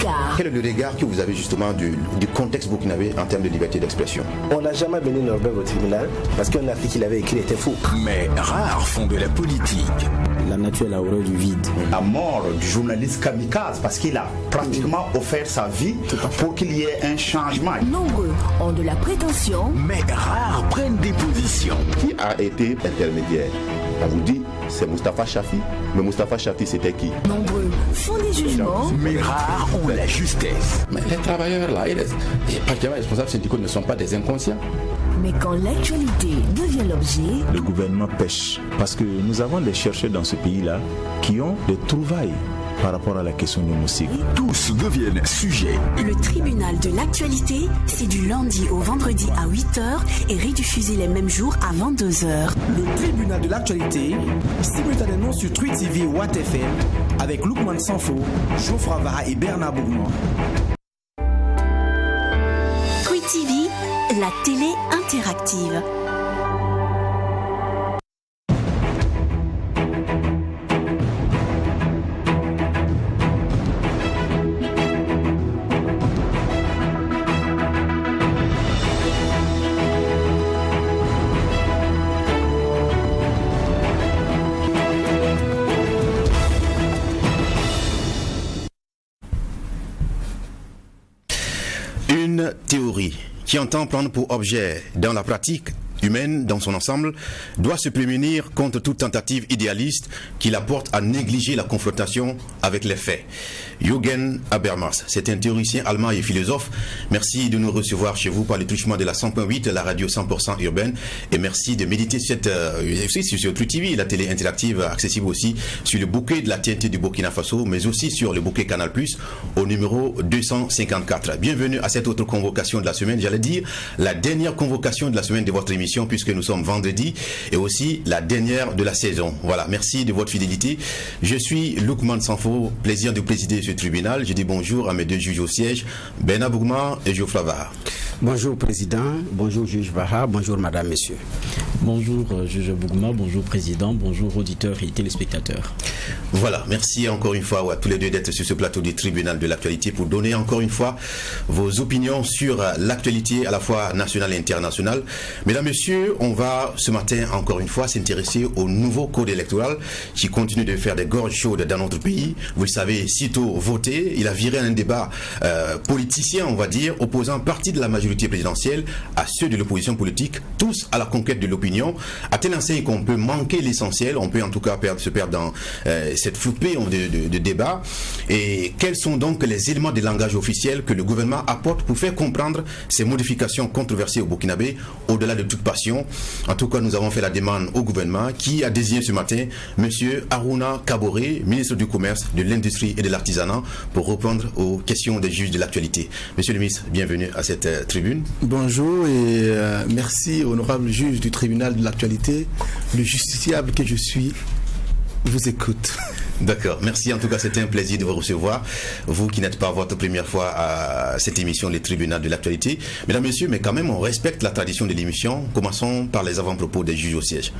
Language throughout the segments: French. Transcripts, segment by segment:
regard. Quel est le regard que vous avez justement du contexte burkinabé en termes de liberté d'expression? On n'a jamais mené Norbert au tribunal parce qu'un article qu'il avait écrit était faux. Mais rares font de la politique. La nature est la horreur du vide. La mort du journaliste kamikaze parce qu'il a pratiquement offert sa vie pour qu'il y ait un changement. Nombreux ont de la prétention. Mais rares prennent des positions. Qui a été intermédiaire? On vous dit, c'est Moustapha Chafi. Mais Moustapha Chafi, c'était qui? Nombreux font des jugements. Mais rares ont la justesse. Mais les travailleurs là, et particulièrement les responsables syndicaux ne sont pas des inconscients. Mais quand l'actualité devient l'objet, le gouvernement pêche. Parce que nous avons des chercheurs dans ce pays-là qui ont des trouvailles par rapport à la question du moustique. Tous deviennent sujets. Le tribunal de l'actualité, c'est du lundi au vendredi à 8h et rediffusé les mêmes jours à 22h. Le tribunal de l'actualité, simultanément sur Truy TV et Watt FM, avec Loukman Sanfo, Geoffroy Vara et Bernard Bougman. Truy TV, la télé interactive. Une théorie qui entend prendre pour objet dans la pratique humaine dans son ensemble doit se prémunir contre toute tentative idéaliste qui la porte à négliger la confrontation avec les faits. Jürgen Habermas, c'est un théoricien allemand et philosophe. Merci de nous recevoir chez vous par le truchement de la 100.8, la radio 100% urbaine, et merci de méditer sur Truy TV, la télé interactive accessible aussi sur le bouquet de la TNT du Burkina Faso, mais aussi sur le bouquet Canal+, au numéro 254. Bienvenue à cette autre convocation de la semaine, j'allais dire la dernière convocation de la semaine de votre émission, puisque nous sommes vendredi, et aussi la dernière de la saison. Voilà, merci de votre fidélité. Je suis Loukman Sanfo, plaisir de présider ce tribunal. Je dis bonjour à mes deux juges au siège, Bernard Bougman et Geoffroy Vara. Bonjour président, bonjour juge Vara, bonjour madame, messieurs. Bonjour juge Bougman, bonjour président, bonjour auditeurs et téléspectateurs. Voilà, merci encore une fois à tous les deux d'être sur ce plateau du tribunal de l'actualité pour donner encore une fois vos opinions sur l'actualité à la fois nationale et internationale. Mesdames, messieurs, on va ce matin encore une fois s'intéresser au nouveau code électoral qui continue de faire des gorges chaudes dans notre pays. Vous le savez, sitôt voté, il a viré un débat politicien, on va dire, opposant partie de la majorité présidentielle à ceux de l'opposition politique, tous à la conquête de l'opinion, à tel enseigne qu'on peut manquer l'essentiel, on peut en tout cas se perdre dans cette flopée de débat. Et quels sont donc les éléments de langage officiel que le gouvernement apporte pour faire comprendre ces modifications controversées au Burkinabé, au-delà de toute passion? En tout cas, nous avons fait la demande au gouvernement qui a désigné ce matin M. Harouna Kaboré, ministre du Commerce, de l'Industrie et de l'Artisanat, pour répondre aux questions des juges de l'actualité. Monsieur le ministre, bienvenue à cette tribune. Bonjour et merci, honorable juge du tribunal de l'actualité. Le justiciable que je suis vous écoute. D'accord, merci. En tout cas, c'était un plaisir de vous recevoir. Vous qui n'êtes pas votre première fois à cette émission, les tribunaux de l'actualité. Mesdames, messieurs, mais quand même, on respecte la tradition de l'émission. Commençons par les avant-propos des juges au siège.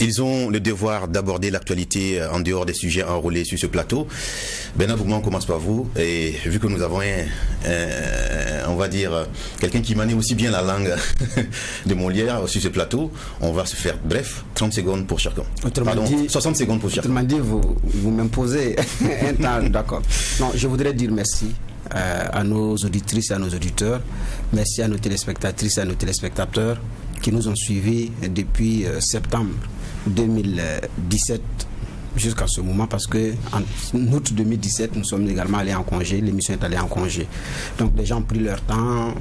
Ils ont le devoir d'aborder l'actualité en dehors des sujets enrôlés sur ce plateau. Bernard Bougman, on commence par vous. Et vu que nous avons on va dire, quelqu'un qui manie aussi bien la langue de Molière sur ce plateau, on va se faire bref, 30 secondes pour chacun. Pardon, 60 secondes pour chacun. Autrement dit, vous m'imposez un temps, d'accord. Non, je voudrais dire merci à nos auditrices et à nos auditeurs. Merci à nos téléspectatrices et à nos téléspectateurs qui nous ont suivis depuis septembre 2017 jusqu'à ce moment, parce que en août 2017 nous sommes également allés en congé, l'émission est allée en congé, donc les gens ont pris leur temps,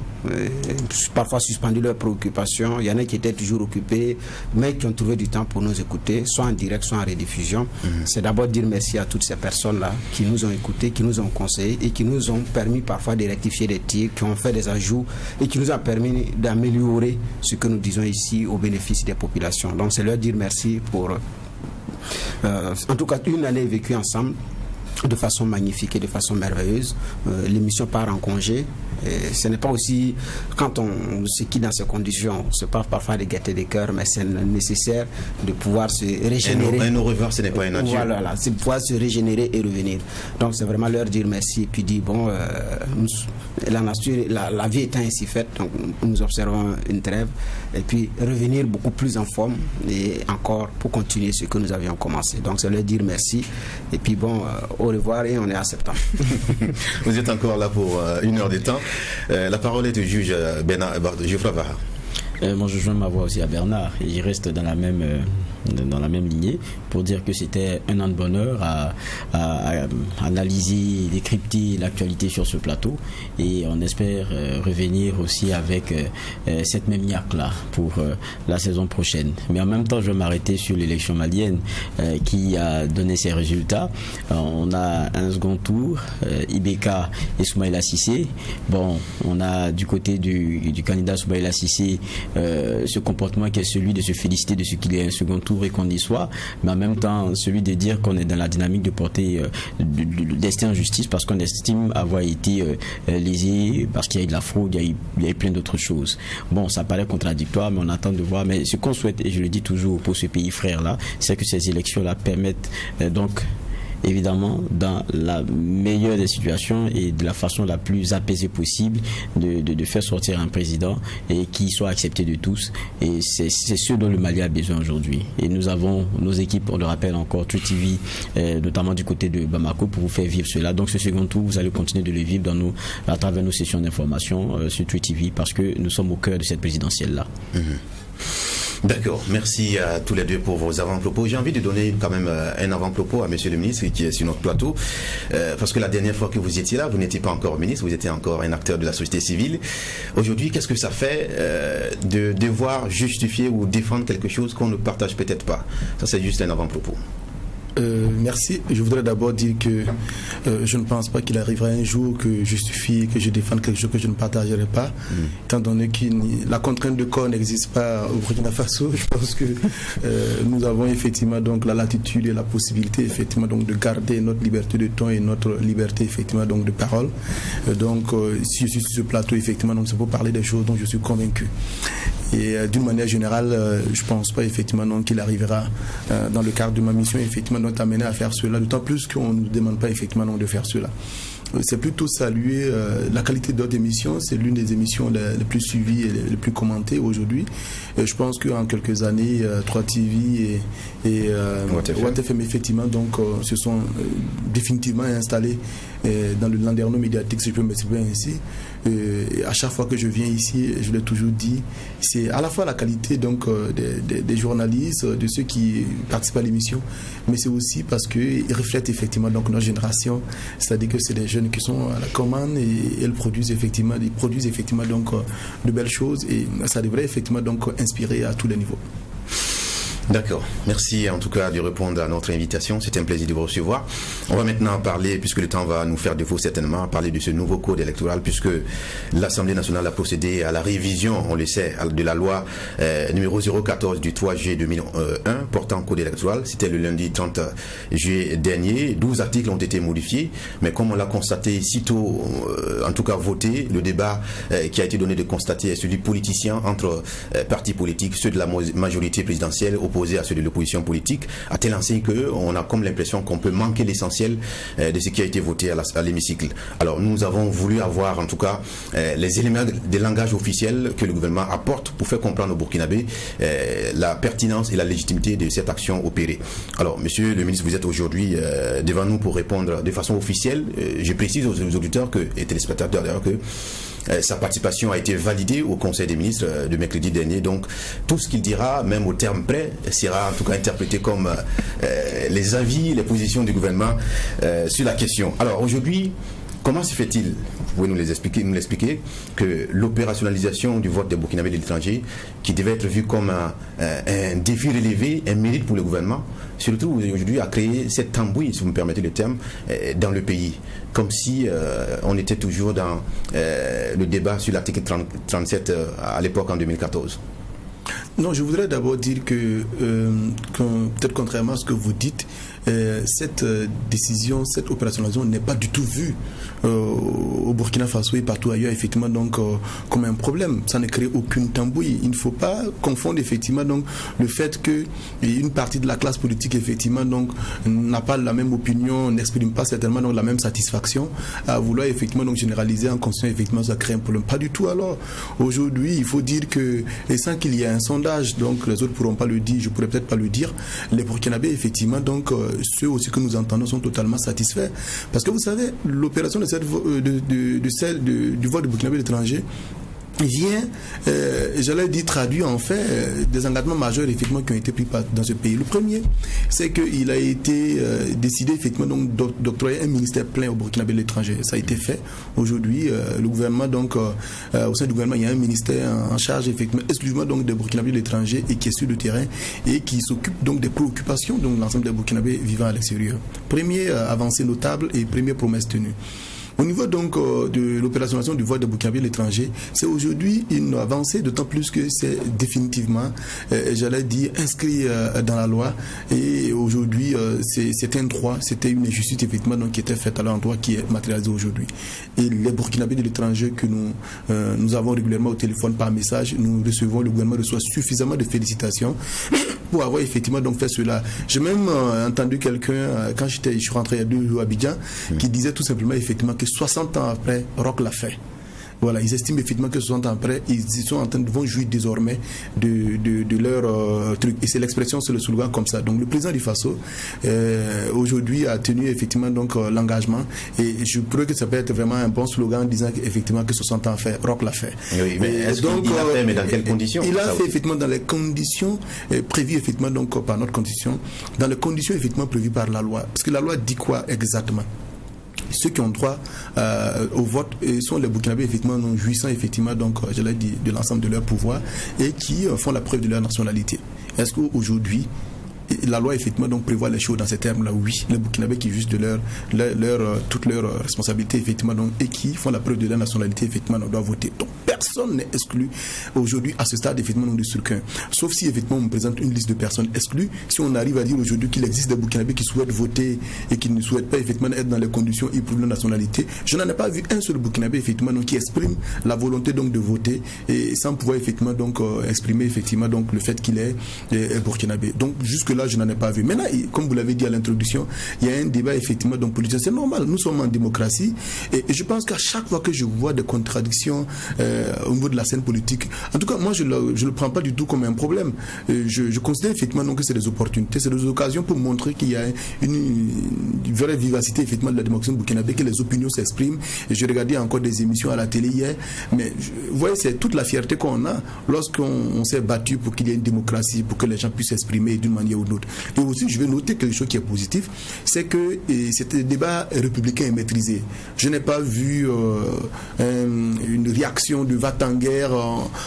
parfois suspendu leurs préoccupations. Il y en a qui étaient toujours occupés mais qui ont trouvé du temps pour nous écouter, soit en direct soit en rediffusion. C'est d'abord dire merci à toutes ces personnes là qui nous ont écoutés, qui nous ont conseillé et qui nous ont permis parfois de rectifier des tirs, qui ont fait des ajouts et qui nous ont permis d'améliorer ce que nous disons ici au bénéfice des populations. Donc c'est leur dire merci pour en tout cas une année vécue ensemble de façon magnifique et de façon merveilleuse. L'émission part en congé. Et ce n'est pas aussi, quand on se quitte dans ces conditions, on se parle parfois de gaieté des cœurs, mais c'est nécessaire de pouvoir se régénérer. Un au revoir, ce n'est pas une nature. Voilà, c'est pouvoir se régénérer et revenir. Donc c'est vraiment leur dire merci et puis dire bon, la nature, la vie étant ainsi faite, donc nous observons une trêve et puis revenir beaucoup plus en forme et encore pour continuer ce que nous avions commencé. Donc c'est leur dire merci et puis bon, au revoir et on est à septembre. Vous êtes encore là pour 1 heure de temps. La parole est du juge Geoffroy Vaha. Moi, je joins ma voix aussi à Bernard et il reste dans la même lignée pour dire que c'était un an de bonheur à analyser, décrypter l'actualité sur ce plateau et on espère revenir aussi avec cette même niaque-là pour la saison prochaine. Mais en même temps, je vais m'arrêter sur l'élection malienne qui a donné ses résultats. On a un second tour, Ibeka et Soumaïla Cissé. Bon, on a du côté du candidat Soumaïla Cissé ce comportement qui est celui de se féliciter de ce qu'il y ait un second tour et qu'on y soit, mais en même temps celui de dire qu'on est dans la dynamique de porter du destin en justice parce qu'on estime avoir été lésé, parce qu'il y a eu de la fraude, il y a eu plein d'autres choses. Bon, ça paraît contradictoire, mais on attend de voir. Mais ce qu'on souhaite, et je le dis toujours pour ce pays frère-là, c'est que ces élections-là permettent donc évidemment dans la meilleure des situations et de la façon la plus apaisée possible de faire sortir un président et qui soit accepté de tous, et c'est ce dont le Mali a besoin aujourd'hui. Et nous avons nos équipes, on le rappelle encore, True TV, notamment du côté de Bamako, pour vous faire vivre cela. Donc ce second tour, vous allez continuer de le vivre à travers nos sessions d'information sur True TV, parce que nous sommes au cœur de cette présidentielle-là. D'accord, merci à tous les deux pour vos avant-propos. J'ai envie de donner quand même un avant-propos à monsieur le ministre qui est sur notre plateau, parce que la dernière fois que vous étiez là, vous n'étiez pas encore ministre, vous étiez encore un acteur de la société civile. Aujourd'hui, qu'est-ce que ça fait de devoir justifier ou défendre quelque chose qu'on ne partage peut-être pas? Ça, c'est juste un avant-propos. Merci. Je voudrais d'abord dire que je ne pense pas qu'il arrivera un jour que je défende quelque chose que je ne partagerai pas, étant donné que la contrainte de corps n'existe pas au Burkina Faso. Je pense que nous avons effectivement donc la latitude et la possibilité effectivement donc de garder notre liberté de ton et notre liberté effectivement donc de parole. Donc si je suis sur ce plateau effectivement donc c'est pour parler des choses dont je suis convaincu. Et d'une manière générale, je ne pense pas effectivement donc qu'il arrivera dans le cadre de ma mission effectivement donc amené à faire cela, d'autant plus qu'on ne nous demande pas effectivement donc de faire cela. C'est plutôt saluer la qualité de notre émission. C'est l'une des émissions les plus suivies et les plus commentées aujourd'hui. Je pense qu'en quelques années, 3TV et WattFM effectivement donc se sont définitivement installés dans le landerneau médiatique, si je peux m'exprimer ainsi. Et à chaque fois que je viens ici, je l'ai toujours dit, c'est à la fois la qualité donc des journalistes, de ceux qui participent à l'émission, mais c'est aussi parce qu'ils reflètent effectivement donc notre génération, c'est-à-dire que c'est des jeunes qui sont à la commande et ils produisent effectivement donc de belles choses, et ça devrait effectivement donc inspirer à tous les niveaux. D'accord. Merci en tout cas de répondre à notre invitation. C'était un plaisir de vous recevoir. On va maintenant parler, puisque le temps va nous faire défaut certainement, parler de ce nouveau code électoral, puisque l'Assemblée nationale a procédé à la révision, on le sait, de la loi numéro 014 du 3 juillet 2001 portant code électoral. C'était le lundi 30 juillet dernier. 12 articles ont été modifiés, mais comme on l'a constaté sitôt, en tout cas voté, le débat qui a été donné de constater est celui politicien entre partis politiques, ceux de la majorité présidentielle opposés à ceux de l'opposition politique, à telle enseigne qu'on a comme l'impression qu'on peut manquer l'essentiel de ce qui a été voté à l'hémicycle. Alors nous avons voulu avoir en tout cas les éléments des langages officiels que le gouvernement apporte pour faire comprendre aux Burkinabés la pertinence et la légitimité de cette action opérée. Alors monsieur le ministre, vous êtes aujourd'hui devant nous pour répondre de façon officielle. Je précise aux auditeurs et téléspectateurs d'ailleurs que sa participation a été validée au Conseil des ministres de mercredi dernier. Donc tout ce qu'il dira, même au terme près, sera en tout cas interprété comme les avis, les positions du gouvernement sur la question. Alors aujourd'hui, comment se fait-il, vous pouvez nous l'expliquer, que l'opérationnalisation du vote des Burkinabés de l'étranger, qui devait être vu comme un défi relevé, un mérite pour le gouvernement, se retrouve aujourd'hui à créer cette tambouille, si vous me permettez le terme, dans le pays, comme si on était toujours dans le débat sur l'article 37 à l'époque en 2014. Non, je voudrais d'abord dire que, peut-être contrairement à ce que vous dites, cette décision, cette opérationnalisation n'est pas du tout vue au Burkina Faso et partout ailleurs, effectivement, donc, comme un problème. Ça ne crée aucune tambouille. Il ne faut pas confondre, effectivement, donc, le fait que une partie de la classe politique, effectivement, donc, n'a pas la même opinion, n'exprime pas certainement donc, la même satisfaction à vouloir, effectivement, donc, généraliser en conscience, effectivement, ça crée un problème. Pas du tout, alors. Aujourd'hui, il faut dire que, et sans qu'il y ait un sondage, donc, les autres ne pourront pas le dire, je ne pourrais peut-être pas le dire, les Burkinabés, effectivement, donc, ceux aussi que nous entendons sont totalement satisfaits. Parce que vous savez, l'opération du vote de Burkinabé de l'étranger vient, j'allais dire, traduire en fait des engagements majeurs effectivement qui ont été pris dans ce pays. Le premier, c'est qu'il a été décidé effectivement donc d'octroyer un ministère plein au Burkinabé de l'étranger. Ça a été fait. Aujourd'hui, le gouvernement donc au sein du gouvernement, il y a un ministère en charge effectivement exclusivement donc des Burkinabés de l'étranger et qui est sur le terrain et qui s'occupe donc des préoccupations de l'ensemble des Burkinabés vivant à l'extérieur. Première avancée notable et première promesse tenue. Au niveau donc de l'opérationnalisation du vote de Burkinabé de l'étranger, c'est aujourd'hui une avancée, d'autant plus que c'est définitivement, j'allais dire, inscrit dans la loi. Et aujourd'hui, c'est un droit, c'était une injustice effectivement donc, qui était faite à l'endroit qui est matérialisé aujourd'hui. Et les Burkinabés de l'étranger que nous avons régulièrement au téléphone par message, nous recevons, le gouvernement reçoit suffisamment de félicitations pour avoir effectivement donc fait cela. J'ai même entendu quelqu'un, quand je suis rentré il y a 2 jours à Abidjan, qui disait tout simplement effectivement que 60 ans après, Roch l'a fait. Voilà, ils estiment effectivement que 60 ans après, ils sont en train de jouir désormais de leur truc. Et c'est l'expression, c'est le slogan comme ça. Donc le président du Faso aujourd'hui a tenu effectivement donc l'engagement. Et je crois que ça peut être vraiment un bon slogan en disant effectivement que 60 ans fait, Roch l'a fait. Oui, mais est-ce qu'il l'a fait, mais dans quelles conditions? Il l'a fait effectivement dans les conditions prévues effectivement donc par notre constitution, dans les conditions effectivement prévues par la loi. Parce que la loi dit quoi exactement? Ceux qui ont droit au vote sont les Burkinabés effectivement non jouissant effectivement donc je l'ai dit de l'ensemble de leur pouvoir et qui font la preuve de leur nationalité. Est-ce qu'aujourd'hui la loi effectivement donc prévoit les choses dans ces termes-là? Oui, les Burkinabés qui jugent de toutes leurs responsabilités effectivement donc et qui font la preuve de leur nationalité effectivement donc doivent voter. Donc personne n'est exclu aujourd'hui à ce stade effectivement donc de scrutin. Sauf si effectivement on présente une liste de personnes exclues. Si on arrive à dire aujourd'hui qu'il existe des Burkinabés qui souhaitent voter et qui ne souhaitent pas effectivement être dans les conditions et pour leur nationalité, je n'en ai pas vu un seul Burkinabé effectivement donc qui exprime la volonté donc de voter et sans pouvoir effectivement donc exprimer effectivement donc le fait qu'il est Burkinabé. Donc jusque là je n'en ai pas vu. Maintenant, comme vous l'avez dit à l'introduction, il y a un débat effectivement donc politique. C'est normal, nous sommes en démocratie et je pense qu'à chaque fois que je vois des contradictions au niveau de la scène politique, en tout cas moi je le prends pas du tout comme un problème. Je considère effectivement donc que c'est des opportunités, c'est des occasions pour montrer qu'il y a une vraie vivacité effectivement de la démocratie burkinabé, que les opinions s'expriment. Et je regardais encore des émissions à la télé hier, mais vous voyez, c'est toute la fierté qu'on a lorsqu'on s'est battu pour qu'il y ait une démocratie, pour que les gens puissent s'exprimer d'une manière ou d'une autre. Et aussi, je vais noter quelque chose qui est positif, c'est que ce débat républicain est maîtrisé. Je n'ai pas vu une réaction de va-t-en-guerre,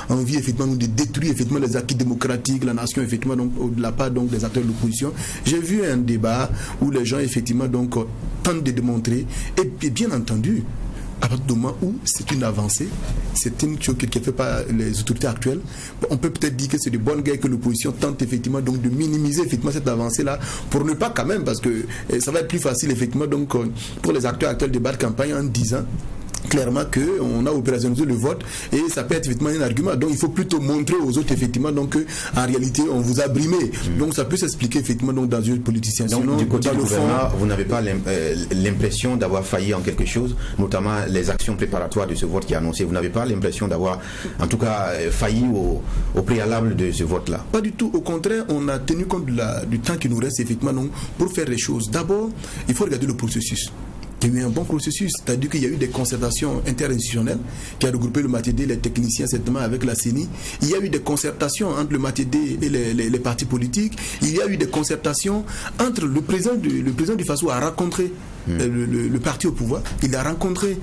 envie effectivement de détruire effectivement les acquis démocratiques, la nation effectivement donc de la part donc des acteurs de l'opposition. J'ai vu un débat où les gens effectivement donc tentent de démontrer et bien entendu, à partir du moment où c'est une avancée, c'est une chose qui est faite par les autorités actuelles, on peut peut-être dire que c'est de bonne guerre que l'opposition tente effectivement donc de minimiser effectivement cette avancée-là pour ne pas quand même, parce que ça va être plus facile effectivement donc pour les acteurs actuels de bas de campagne en disant clairement qu'on a opérationnalisé le vote et ça peut être effectivement un argument. Donc il faut plutôt montrer aux autres effectivement donc en réalité on vous a brimé. Donc ça peut s'expliquer effectivement donc dans une politicien. Donc sinon, du côté dans du le gouvernement, fond, vous n'avez pas l'impression d'avoir failli en quelque chose, notamment les actions préparatoires de ce vote qui est annoncé. Vous n'avez pas l'impression d'avoir en tout cas failli au préalable de ce vote-là? Pas du tout. Au contraire, on a tenu compte du temps qui nous reste effectivement donc, pour faire les choses. D'abord, il faut regarder le processus. Il y a eu un bon processus, c'est-à-dire qu'il y a eu des concertations interinstitutionnelles qui a regroupé le MATD, les techniciens certainement avec la CENI. Il y a eu des concertations entre le MATD et les partis politiques. Il y a eu des concertations entre le président du Faso a rencontré le parti au pouvoir. Il a rencontré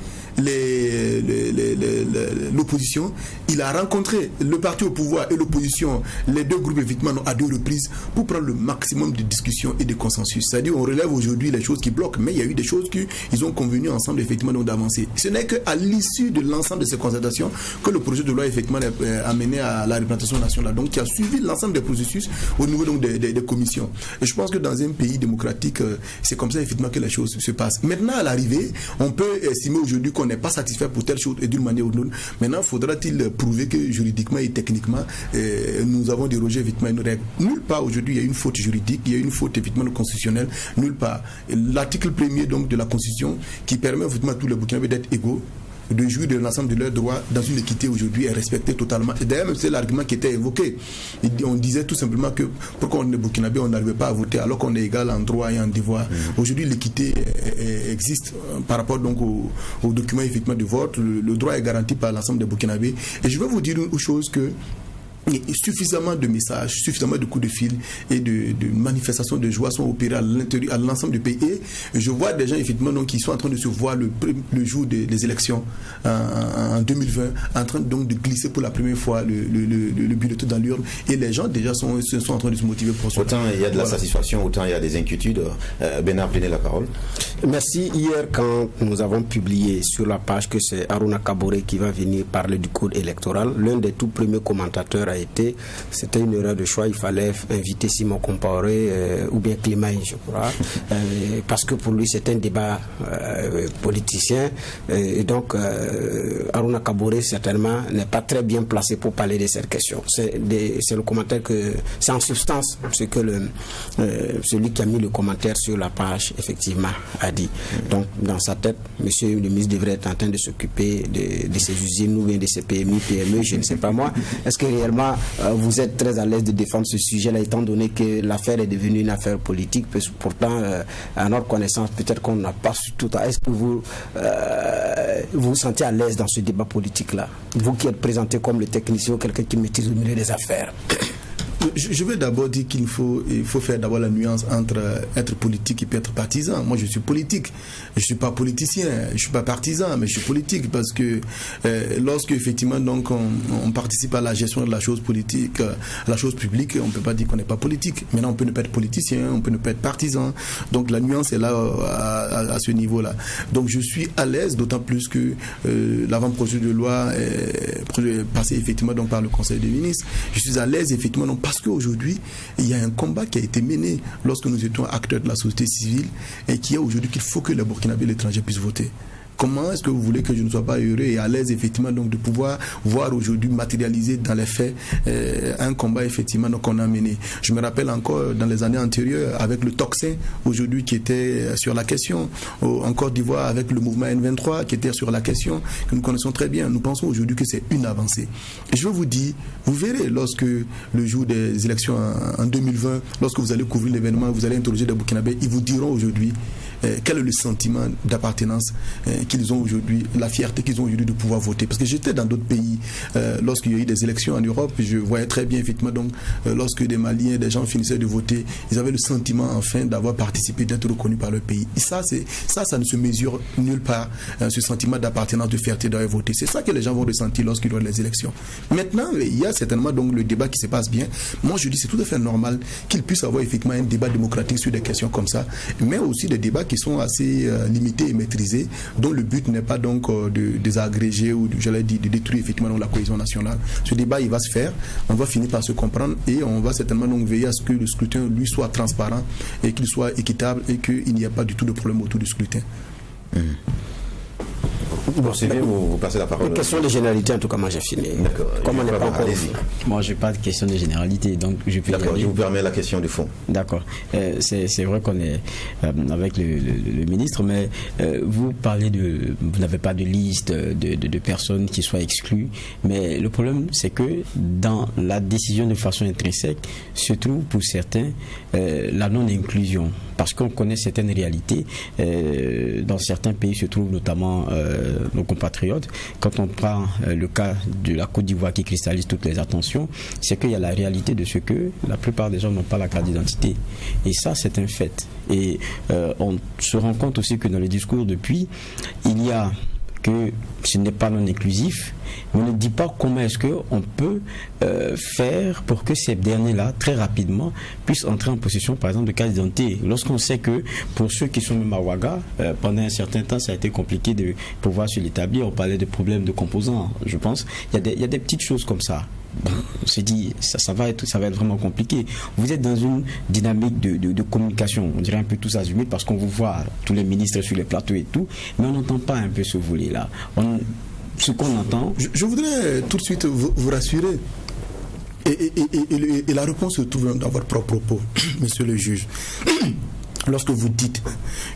l'opposition, il a rencontré le parti au pouvoir et l'opposition, les deux groupes effectivement à 2 reprises, pour prendre le maximum de discussions et de consensus. C'est-à-dire on relève aujourd'hui les choses qui bloquent, mais il y a eu des choses qu'ils ont convenu ensemble effectivement d'avancer. Ce n'est qu'à l'issue de l'ensemble de ces concertations que le projet de loi effectivement a mené à la représentation nationale, donc qui a suivi l'ensemble des processus au niveau donc des commissions. Et je pense que dans un pays démocratique, c'est comme ça effectivement que les choses se passent. Maintenant à l'arrivée, on peut estimer aujourd'hui qu'on n'est pas satisfait pour telle chose et d'une manière ou d'une autre. Maintenant, faudra-t-il prouver que juridiquement et techniquement, nous avons dérogé effectivement une règle. Nulle part aujourd'hui il y a une faute juridique, il y a une faute effectivement constitutionnelle, nulle part. L'article 1er donc de la Constitution qui permet effectivement à tous les Burkinabés d'être égaux, de jouir de l'ensemble de leurs droits dans une équité aujourd'hui est respecté totalement. Et d'ailleurs, même c'est l'argument qui était évoqué. On disait tout simplement que pourquoi on est burkinabé, on n'arrivait pas à voter alors qu'on est égal en droit et en devoir. Aujourd'hui, l'équité existe par rapport donc au document effectivement de vote. Le droit est garanti par l'ensemble des burkinabés. Et je vais vous dire une chose que suffisamment de messages, suffisamment de coups de fil et de manifestations de joie sont opérés à l'ensemble du pays. Et je vois des gens effectivement donc, qui sont en train de se voir le jour des élections en 2020, en train donc de glisser pour la première fois le bulletin dans l'urne. Et les gens déjà sont en train de se motiver pour ça. Autant il y a de la satisfaction, autant il y a des inquiétudes. Bernard, prenez la parole. Merci. Hier, quand nous avons publié sur la page que c'est Aruna Kaboré qui va venir parler du code électoral, l'un des tout premiers commentateurs a été, c'était une erreur de choix, il fallait inviter Simon Compaoré ou bien Clément, je crois, parce que pour lui c'est un débat politicien, et donc Aruna Kaboré certainement n'est pas très bien placé pour parler de cette question. C'est le commentaire que, c'est en substance ce que celui qui a mis le commentaire sur la page effectivement a dit. Donc dans sa tête, monsieur le ministre devrait être en train de s'occuper de ces usines ou bien de ces PMI, PME, je ne sais pas moi. Est-ce que réellement vous êtes très à l'aise de défendre ce sujet-là, étant donné que l'affaire est devenue une affaire politique? Pourtant, à notre connaissance, peut-être qu'on n'a pas su tout. Est-ce que vous vous sentez à l'aise dans ce débat politique-là, vous qui êtes présenté comme le technicien ou quelqu'un qui maîtrise le milieu des affaires? Je vais d'abord dire qu'il faut faire d'abord la nuance entre être politique et puis être partisan. Moi, je suis politique. Je suis pas politicien, je suis pas partisan, mais je suis politique parce que lorsque effectivement donc on participe à la gestion de la chose politique, à la chose publique, on peut pas dire qu'on n'est pas politique. Maintenant, on peut ne pas être politicien, on peut ne pas être partisan. Donc la nuance est là à ce niveau-là. Donc je suis à l'aise, d'autant plus que l'avant-projet de loi est passé effectivement donc par le Conseil des ministres. Je suis à l'aise effectivement donc parce qu'aujourd'hui, il y a un combat qui a été mené lorsque nous étions acteurs de la société civile et qui est aujourd'hui qu'il faut que les Burkinabés et l'étranger puissent voter. Comment est-ce que vous voulez que je ne sois pas heureux et à l'aise effectivement donc de pouvoir voir aujourd'hui matérialiser dans les faits un combat effectivement donc qu'on a mené. Je me rappelle encore dans les années antérieures avec le Tocsin aujourd'hui qui était sur la question, en Côte d'Ivoire avec le mouvement N23 qui était sur la question que nous connaissons très bien. Nous pensons aujourd'hui que c'est une avancée. Et je veux vous dire, vous verrez lorsque le jour des élections en 2020, lorsque vous allez couvrir l'événement, vous allez interroger des Burkinabés, ils vous diront aujourd'hui quel est le sentiment d'appartenance qu'ils ont aujourd'hui, la fierté qu'ils ont aujourd'hui de pouvoir voter. Parce que j'étais dans d'autres pays, lorsqu'il y a eu des élections en Europe, je voyais très bien effectivement donc lorsque des Maliens, des gens finissaient de voter, ils avaient le sentiment enfin d'avoir participé, d'être reconnus par leur pays. Et ça ne se mesure nulle part, ce sentiment d'appartenance, de fierté d'avoir voté. C'est ça que les gens vont ressentir lorsqu'il y aura les élections. Maintenant, il y a certainement donc le débat qui se passe bien. Moi, je dis c'est tout à fait normal qu'il puisse avoir effectivement un débat démocratique sur des questions comme ça, mais aussi des débats qui sont assez limités et maîtrisés, dont le but n'est pas donc de désagréger ou de détruire effectivement la cohésion nationale. Ce débat, il va se faire, on va finir par se comprendre et on va certainement donc veiller à ce que le scrutin lui soit transparent et qu'il soit équitable et qu'il n'y ait pas du tout de problème autour du scrutin. Bon, c'est bien, vous passez la parole. Une question de généralité, en tout cas, moi j'ai fini. D'accord. Comme on n'est pas encore. Moi, je n'ai pas de question de généralité, donc je peux. D'accord, je vous permets la question de fond. D'accord. C'est vrai qu'on est avec le ministre, mais vous parlez vous n'avez pas de liste de personnes qui soient exclues, mais le problème, c'est que dans la décision de façon intrinsèque se trouve pour certains la non-inclusion, parce qu'on connaît certaines réalités. Dans certains pays se trouvent notamment nos compatriotes. Quand on prend le cas de la Côte d'Ivoire qui cristallise toutes les attentions, c'est qu'il y a la réalité de ce que la plupart des gens n'ont pas la carte d'identité. Et ça, c'est un fait. Et on se rend compte aussi que dans le discours depuis, il y a que ce n'est pas non inclusif, mais on ne dit pas comment est-ce qu'on peut faire pour que ces derniers-là, très rapidement, puissent entrer en possession, par exemple, de carte d'identité. Lorsqu'on sait que pour ceux qui sont même à Ouaga, pendant un certain temps, ça a été compliqué de pouvoir se l'établir. On parlait de problèmes de composants, je pense. Il y a des petites choses comme ça. Bon, on s'est dit, ça va être vraiment compliqué. Vous êtes dans une dynamique de communication, on dirait un peu tous azimuts, parce qu'on vous voit, tous les ministres sur les plateaux et tout, mais on n'entend pas un peu ce volet-là. Ce qu'on entend... Je voudrais tout de suite vous rassurer. Et la réponse se trouve dans votre propre propos, monsieur le juge. Lorsque vous dites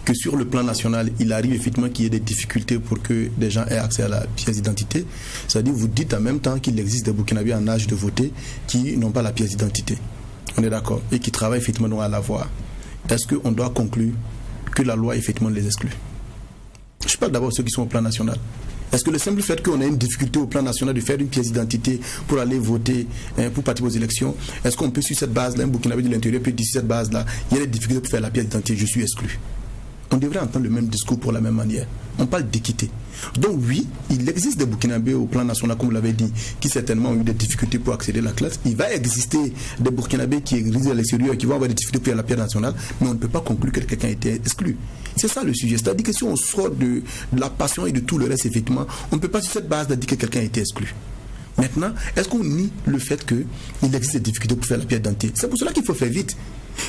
que sur le plan national, il arrive effectivement qu'il y ait des difficultés pour que des gens aient accès à la pièce d'identité, c'est-à-dire vous dites en même temps qu'il existe des Burkinabés en âge de voter qui n'ont pas la pièce d'identité. On est d'accord. Et qui travaillent effectivement à l'avoir. Est-ce qu'on doit conclure que la loi effectivement les exclut? Je parle d'abord de ceux qui sont au plan national. Est-ce que le simple fait qu'on ait une difficulté au plan national de faire une pièce d'identité pour aller voter, pour participer aux élections, est-ce qu'on peut sur cette base-là, un Burkinabé de l'intérieur peut dire sur cette base-là, il y a des difficultés pour faire la pièce d'identité, je suis exclu? On devrait entendre le même discours pour la même manière. On parle d'équité. Donc oui, il existe des Burkinabés au plan national, comme vous l'avez dit, qui certainement ont eu des difficultés pour accéder à la classe. Il va exister des Burkinabés qui résident à l'extérieur, qui vont avoir des difficultés pour faire la pièce nationale, mais on ne peut pas conclure que quelqu'un a été exclu. C'est ça le sujet. C'est-à-dire que si on sort de la passion et de tout le reste, effectivement, on ne peut pas sur cette base de dire que quelqu'un a été exclu. Maintenant, est-ce qu'on nie le fait qu'il existe des difficultés pour faire la pièce d'identité? C'est pour cela qu'il faut faire vite.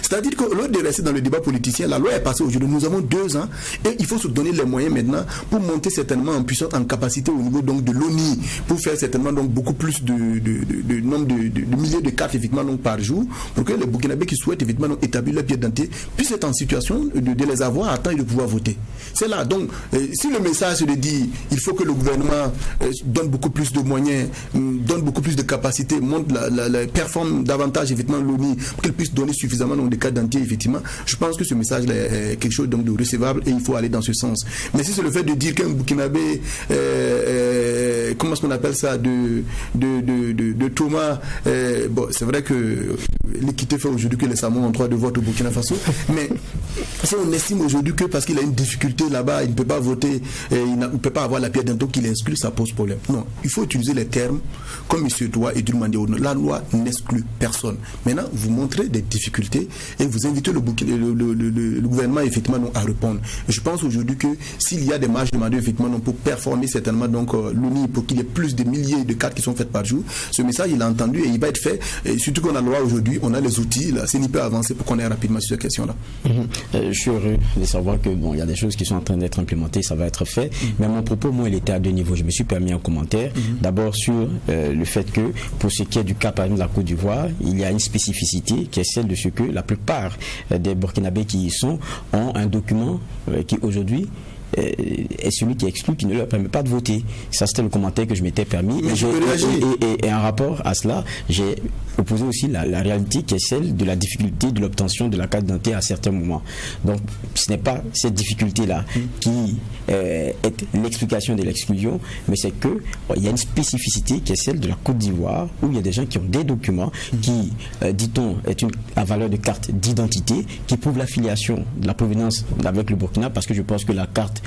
C'est-à-dire que au lieu de rester dans le débat politicien, la loi est passée aujourd'hui. Nous avons 2 ans et il faut se donner les moyens maintenant pour monter certainement en puissance, en capacité au niveau donc de l'ONI, pour faire certainement donc beaucoup plus de nombre de milliers de cartes effectivement donc par jour, pour que les Burkinabés qui souhaitent effectivement donc établir leur pièce d'identité puissent être en situation de les avoir à temps et de pouvoir voter. C'est là. Donc, si le message est de dire il faut que le gouvernement donne beaucoup plus de moyens, donne beaucoup plus de capacités, monte performe davantage effectivement l'ONI pour qu'elle puisse donner suffisamment des cas d'identité, effectivement, je pense que ce message-là est quelque chose donc de recevable et il faut aller dans ce sens. Mais si c'est le fait de dire qu'un Burkinabé, comment est-ce qu'on appelle ça, de Thomas, bon, c'est vrai que l'équité fait aujourd'hui que les Samoans ont droit de vote au Burkina Faso, mais si on estime aujourd'hui que parce qu'il a une difficulté là-bas, il ne peut pas voter, il ne peut pas avoir la pièce d'identité qu'il exclut, ça pose problème. Non, il faut utiliser les termes comme M. Doua et Dulmandé. La loi n'exclut personne. Maintenant, vous montrez des difficultés et vous invitez le gouvernement effectivement donc, à répondre. Et je pense aujourd'hui que s'il y a des marges de manœuvre effectivement donc, pour performer certainement donc l'ONI, pour qu'il y ait plus de milliers de cartes qui sont faites par jour, ce message il est entendu et il va être fait. Et surtout qu'on a la loi aujourd'hui, on a les outils, la CENI peut avancer pour qu'on aille rapidement sur cette question-là. Je suis heureux de savoir que bon, il y a des choses qui sont en train d'être implémentées, ça va être fait. Mais mon propos, moi, il était à 2 niveaux. Je me suis permis un commentaire. D'abord sur le fait que pour ce qui est du cas par exemple de la Côte d'Ivoire, il y a une spécificité qui est celle de ce que la plupart des Burkinabés qui y sont ont un document qui aujourd'hui est celui qui exclut, qui ne leur permet pas de voter. Ça, c'était le commentaire que je m'étais permis. Et en rapport à cela, j'ai opposé aussi la réalité qui est celle de la difficulté de l'obtention de la carte d'identité à certains moments. Donc, ce n'est pas cette difficulté-là qui est l'explication de l'exclusion, mais c'est que il y a une spécificité qui est celle de la Côte d'Ivoire, où il y a des gens qui ont des documents qui, dit-on, est à valeur de carte d'identité, qui prouvent l'affiliation de la provenance avec le Burkina, parce que je pense que la carte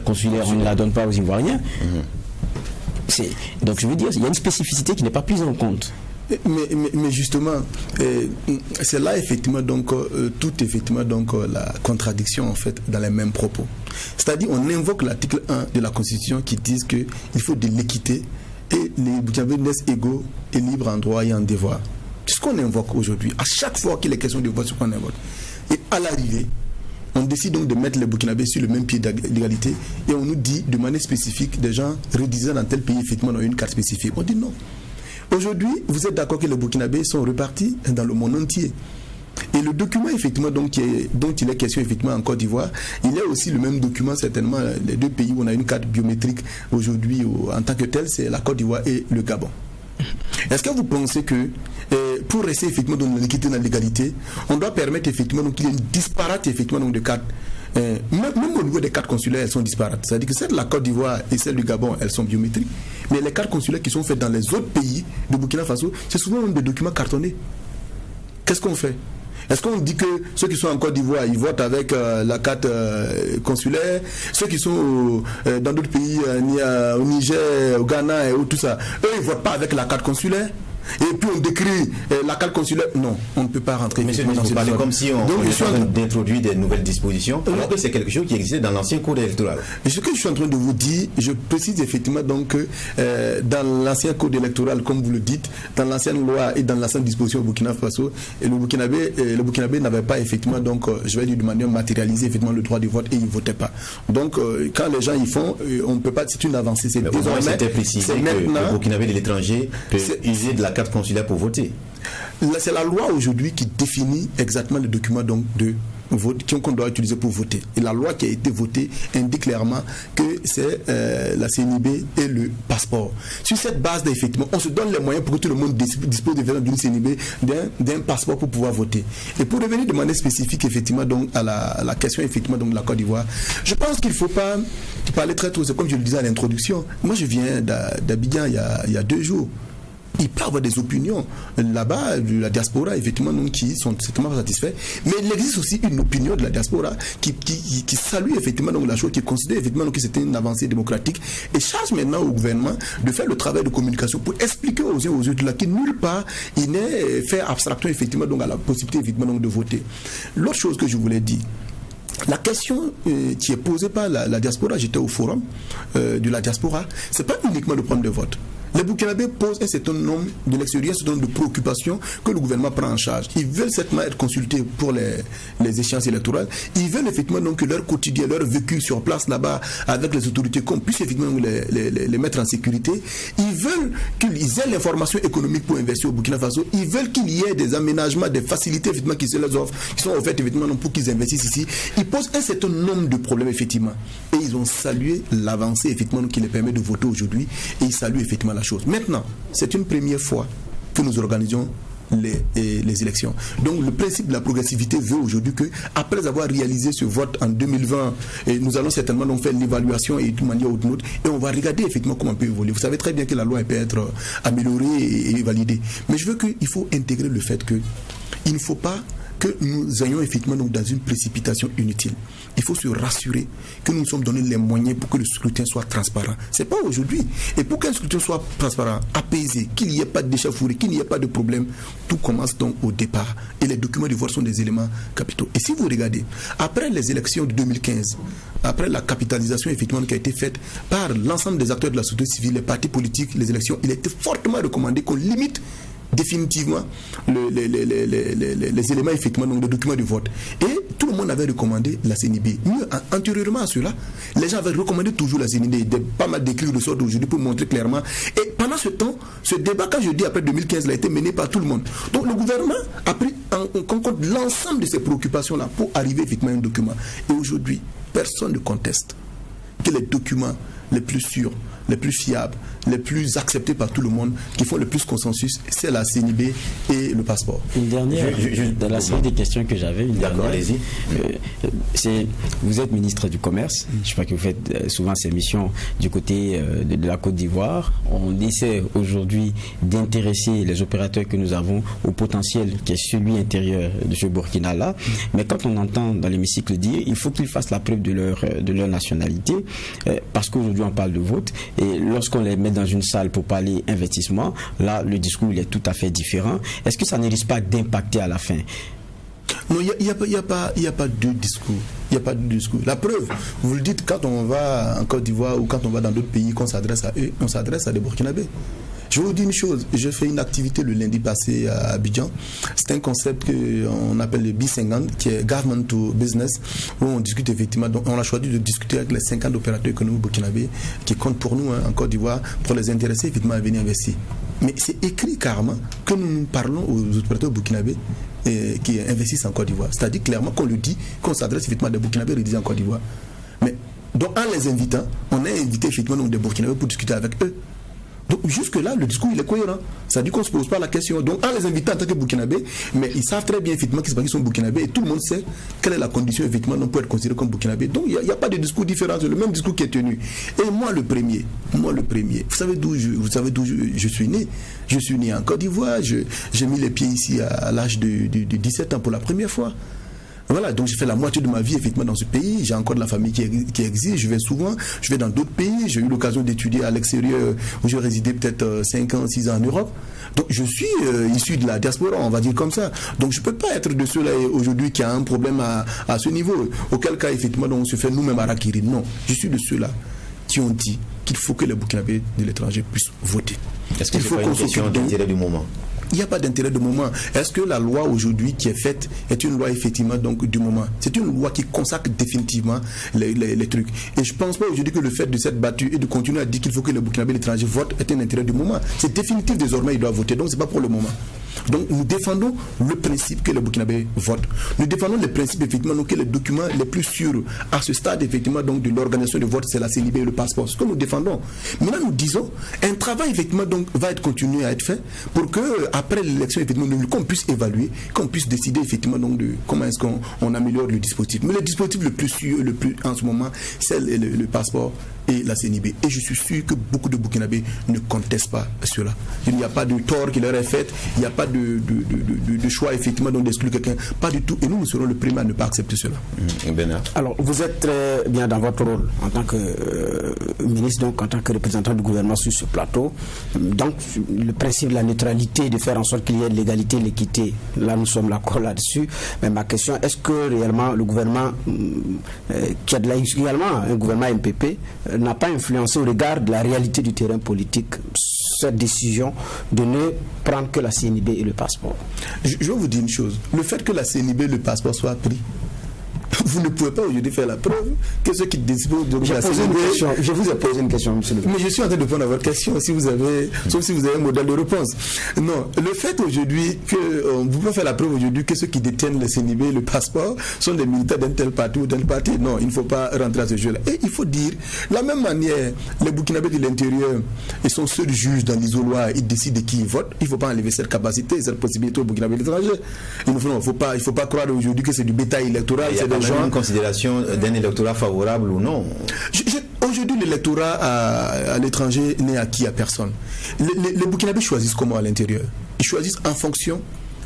consulaire, on ne la donne pas aux Ivoiriens. Donc je veux dire, il y a une spécificité qui n'est pas prise en compte. Mais justement, c'est là effectivement donc toute effectivement donc la contradiction en fait dans les mêmes propos. C'est-à-dire on invoque l'article 1 de la Constitution qui dit que il faut de l'équité et les Burkinabés naissent égaux et libres en droit et en devoir. C'est ce qu'on invoque aujourd'hui. À chaque fois qu'il est question de vote, c'est ce qu'on invoque. Et à l'arrivée, on décide donc de mettre les Burkinabés sur le même pied d'égalité et on nous dit de manière spécifique des gens résidant dans tel pays effectivement ont une carte spécifique. On dit non. Aujourd'hui, vous êtes d'accord que les Burkinabés sont repartis dans le monde entier. Et le document effectivement donc, dont il est question effectivement en Côte d'Ivoire, il est aussi le même document certainement les 2 pays où on a une carte biométrique aujourd'hui en tant que tel, c'est la Côte d'Ivoire et le Gabon. Est-ce que vous pensez que pour rester effectivement dans l'équité, dans l'égalité, on doit permettre effectivement qu'il y ait une disparate effectivement donc de cartes, même au niveau des cartes consulaires, elles sont disparates. C'est-à-dire que celle de la Côte d'Ivoire et celle du Gabon, elles sont biométriques, mais les cartes consulaires qui sont faites dans les autres pays de Burkina Faso, c'est souvent des documents cartonnés. Qu'est-ce qu'on fait? Est-ce qu'on dit que ceux qui sont en Côte d'Ivoire, ils votent avec la carte consulaire? Ceux qui sont dans d'autres pays, au Niger, au Ghana et tout ça, eux, ils ne votent pas avec la carte consulaire? Et puis on décrit la carte consulaire. Non, on ne peut pas rentrer. Monsieur, vous parlez comme si on est en train d'introduire des nouvelles dispositions, alors que c'est quelque chose qui existait dans l'ancien code électoral. Et ce que je suis en train de vous dire, je précise effectivement donc que dans l'ancien code électoral, comme vous le dites, dans l'ancienne loi et dans l'ancienne disposition au Burkina Faso, le Burkinabé n'avait pas effectivement donc, je vais dire de manière matérialisée effectivement le droit de vote et il ne votait pas. Donc quand les gens y font, on ne peut pas, c'est une avancée. C'est désormais, c'était précisé que le Burkinabé de l'étranger peut user de la carte consulaire pour voter. C'est la loi aujourd'hui qui définit exactement les documents donc de vote qu'on doit utiliser pour voter. Et la loi qui a été votée indique clairement que c'est la CNIB et le passeport. Sur cette base, effectivement, on se donne les moyens pour que tout le monde dispose d'une CNIB, d'un passeport pour pouvoir voter. Et pour revenir de manière spécifique, effectivement, donc à la question effectivement donc de la Côte d'Ivoire, je pense qu'il ne faut pas parler très tôt. C'est comme je le disais à l'introduction. Moi, je viens d'Abidjan il y a 2 jours. Il peut y avoir des opinions là-bas de la diaspora, effectivement, donc, qui sont certainement satisfaits. Mais il existe aussi une opinion de la diaspora qui salue effectivement donc, la chose, qui considère effectivement donc, que c'était une avancée démocratique et charge maintenant au gouvernement de faire le travail de communication pour expliquer aux uns aux autres là, que nulle part il n'est fait abstraction effectivement donc, à la possibilité effectivement donc, de voter. L'autre chose que je voulais dire, la question qui est posée par la diaspora, j'étais au forum de la diaspora, c'est pas uniquement le problème de vote. Les Burkinabés posent un certain nombre de l'extérieur, un certain nombre de préoccupations que le gouvernement prend en charge. Ils veulent certainement être consultés pour les échéances électorales. Ils veulent effectivement donc que leur quotidien, leur vécu sur place là-bas avec les autorités, qu'on puisse effectivement les mettre en sécurité. Ils veulent qu'ils aient l'information économique pour investir au Burkina Faso. Ils veulent qu'il y ait des aménagements, des facilités effectivement qui se les offrent, qui sont offertes effectivement pour qu'ils investissent ici. Ils posent un certain nombre de problèmes effectivement. Et ils ont salué l'avancée effectivement qui les permet de voter aujourd'hui. Et ils saluent effectivement la chose. Maintenant, c'est une première fois que nous organisons les élections. Donc le principe de la progressivité veut aujourd'hui que, après avoir réalisé ce vote en 2020, et nous allons certainement donc faire l'évaluation et de manière ou d'une autre, et on va regarder effectivement comment on peut évoluer. Vous savez très bien que la loi peut être améliorée et validée. Mais je veux qu'il faut intégrer le fait que il ne faut pas que nous ayons effectivement donc dans une précipitation inutile. Il faut se rassurer que nous nous sommes donné les moyens pour que le scrutin soit transparent. C'est pas aujourd'hui. Et pour qu'un scrutin soit transparent, apaisé, qu'il n'y ait pas d'échauffourée, qu'il n'y ait pas de problème, tout commence donc au départ. Et les documents de vote sont des éléments capitaux. Et si vous regardez, après les élections de 2015, après la capitalisation effectivement qui a été faite par l'ensemble des acteurs de la société civile, les partis politiques, les élections, il était fortement recommandé qu'on limite définitivement les éléments effectivement donc, de documents de vote. Et tout le monde avait recommandé la CNIB. Mieux, antérieurement à cela, les gens avaient recommandé toujours la CNIB. Il y a pas mal d'écrits de sorte aujourd'hui pour montrer clairement. Et pendant ce temps, ce débat, quand je dis après 2015, il a été mené par tout le monde. Donc le gouvernement a pris en compte l'ensemble de ces préoccupations-là pour arriver effectivement à un document. Et aujourd'hui, personne ne conteste que les documents les plus sûrs, les plus fiables, les plus acceptés par tout le monde, qui font le plus consensus, c'est la CNIB et le passeport. Une dernière, dans la série des questions que j'avais, d'accord, allez-y. Vous êtes ministre du Commerce, je sais pas que vous faites souvent ces missions du côté de la Côte d'Ivoire. On essaie aujourd'hui d'intéresser les opérateurs que nous avons au potentiel qui est celui intérieur de ce Burkina-là. Mais quand on entend dans l'hémicycle dire, il faut qu'ils fassent la preuve de leur nationalité, parce qu'aujourd'hui on parle de vote, et lorsqu'on les met dans une salle pour parler investissement, là le discours il est tout à fait différent. Est-ce que ça ne risque pas d'impacter à la fin? Non, il n'y a pas de discours. Il n'y a pas de discours. La preuve, vous le dites, quand on va en Côte d'Ivoire ou quand on va dans d'autres pays, qu'on s'adresse à eux, on s'adresse à des Burkinabés. Je vous dis une chose, j'ai fait une activité le lundi passé à Abidjan. C'est un concept qu'on appelle le B50, qui est Government to Business, où on discute effectivement. Donc on a choisi de discuter avec les 50 opérateurs économiques burkinabés qui comptent pour nous en Côte d'Ivoire pour les intéresser effectivement à venir investir. Mais c'est écrit carrément que nous parlons aux opérateurs burkinabés qui investissent en Côte d'Ivoire. C'est-à-dire clairement qu'on le dit, qu'on s'adresse effectivement à des Burkinabés résidant en Côte d'Ivoire. Mais donc en les invitant, on a invité effectivement donc, des Burkinabés pour discuter avec eux. Donc jusque-là, le discours il est cohérent. Ça dit qu'on ne se pose pas la question. Donc en les invitant en tant que Burkinabé, mais ils savent très bien effectivement qu'ils sont Burkinabés et tout le monde sait quelle est la condition effectivement pour être considéré comme Burkinabé. Donc il n'y a pas de discours différent, c'est le même discours qui est tenu. Et moi le premier, vous savez d'où je suis né? Je suis né en Côte d'Ivoire, j'ai mis les pieds ici à l'âge de 17 ans pour la première fois. Voilà, donc j'ai fait la moitié de ma vie effectivement dans ce pays. J'ai encore de la famille qui existe. Je vais dans d'autres pays. J'ai eu l'occasion d'étudier à l'extérieur où j'ai résidé peut-être 5 ans, 6 ans en Europe. Donc je suis issu de la diaspora, on va dire comme ça. Donc je ne peux pas être de ceux-là aujourd'hui qui a un problème à ce niveau. Auquel cas effectivement donc, on se fait nous-mêmes harakiri. Non, je suis de ceux-là qui ont dit qu'il faut que les Burkinabés de l'étranger puissent voter. Est-ce qu'il faut une question d'intérêt du moment? Il n'y a pas d'intérêt de moment. Est-ce que la loi aujourd'hui qui est faite est une loi effectivement donc du moment? C'est une loi qui consacre définitivement les trucs. Et je ne pense pas aujourd'hui que le fait de s'être battu et de continuer à dire qu'il faut que les Burkinabés de l'étranger votent est un intérêt du moment. C'est définitif, désormais ils doivent voter. Donc ce n'est pas pour le moment. Donc nous défendons le principe que les Burkinabés votent. Nous défendons le principe effectivement donc, que les documents les plus sûrs à ce stade effectivement donc de l'organisation de vote, c'est la CNIB et le passeport. C'est ce que nous défendons. Maintenant nous disons un travail effectivement donc va être continué à être fait pour que après l'élection effectivement qu'on puisse évaluer, qu'on puisse décider effectivement donc de comment est-ce qu'on améliore le dispositif. Mais le dispositif le plus sûr, le plus en ce moment, c'est le passeport et la CNIB. Et je suis sûr que beaucoup de Burkinabés ne contestent pas cela. Il n'y a pas de tort qui leur est fait, il n'y a pas de choix effectivement donc d'exclure quelqu'un, pas du tout. Et nous serons le premier à ne pas accepter cela. Alors vous êtes très bien dans votre rôle en tant que ministre, donc en tant que représentant du gouvernement sur ce plateau. Donc le principe de la neutralité, de faire en sorte qu'il y ait de l'égalité, l'équité, là nous sommes d'accord là-dessus. Mais ma question, est-ce que réellement le gouvernement qui a de également un gouvernement MPP n'a pas influencé au regard de la réalité du terrain politique cette décision de ne prendre que la CNIB et le passeport? Je vais vous dire une chose. Le fait que la CNIB et le passeport soient pris, vous ne pouvez pas aujourd'hui faire la preuve que ceux qui disposent de la CNIB... Je vous ai posé une question, monsieur le ministre. Mais je suis en train de répondre à votre question, sauf si vous avez un modèle de réponse. Non, le fait aujourd'hui que vous pouvez faire la preuve aujourd'hui que ceux qui détiennent le CNIB et le passeport sont des militaires d'un tel parti ou d'un parti, non, il ne faut pas rentrer à ce jeu-là. Et il faut dire, de la même manière, les Burkinabés de l'intérieur, ils sont seuls juges dans l'isoloir, ils décident de qui ils votent. Il ne faut pas enlever cette capacité, cette possibilité aux Burkinabés de l'étranger. Il ne faut pas croire aujourd'hui que c'est du bétail électoral. C'est des gens... une considération d'un électorat favorable ou non? Aujourd'hui, l'électorat à l'étranger n'est acquis à personne. Les Burkinabés choisissent comment à l'intérieur? Ils choisissent en fonction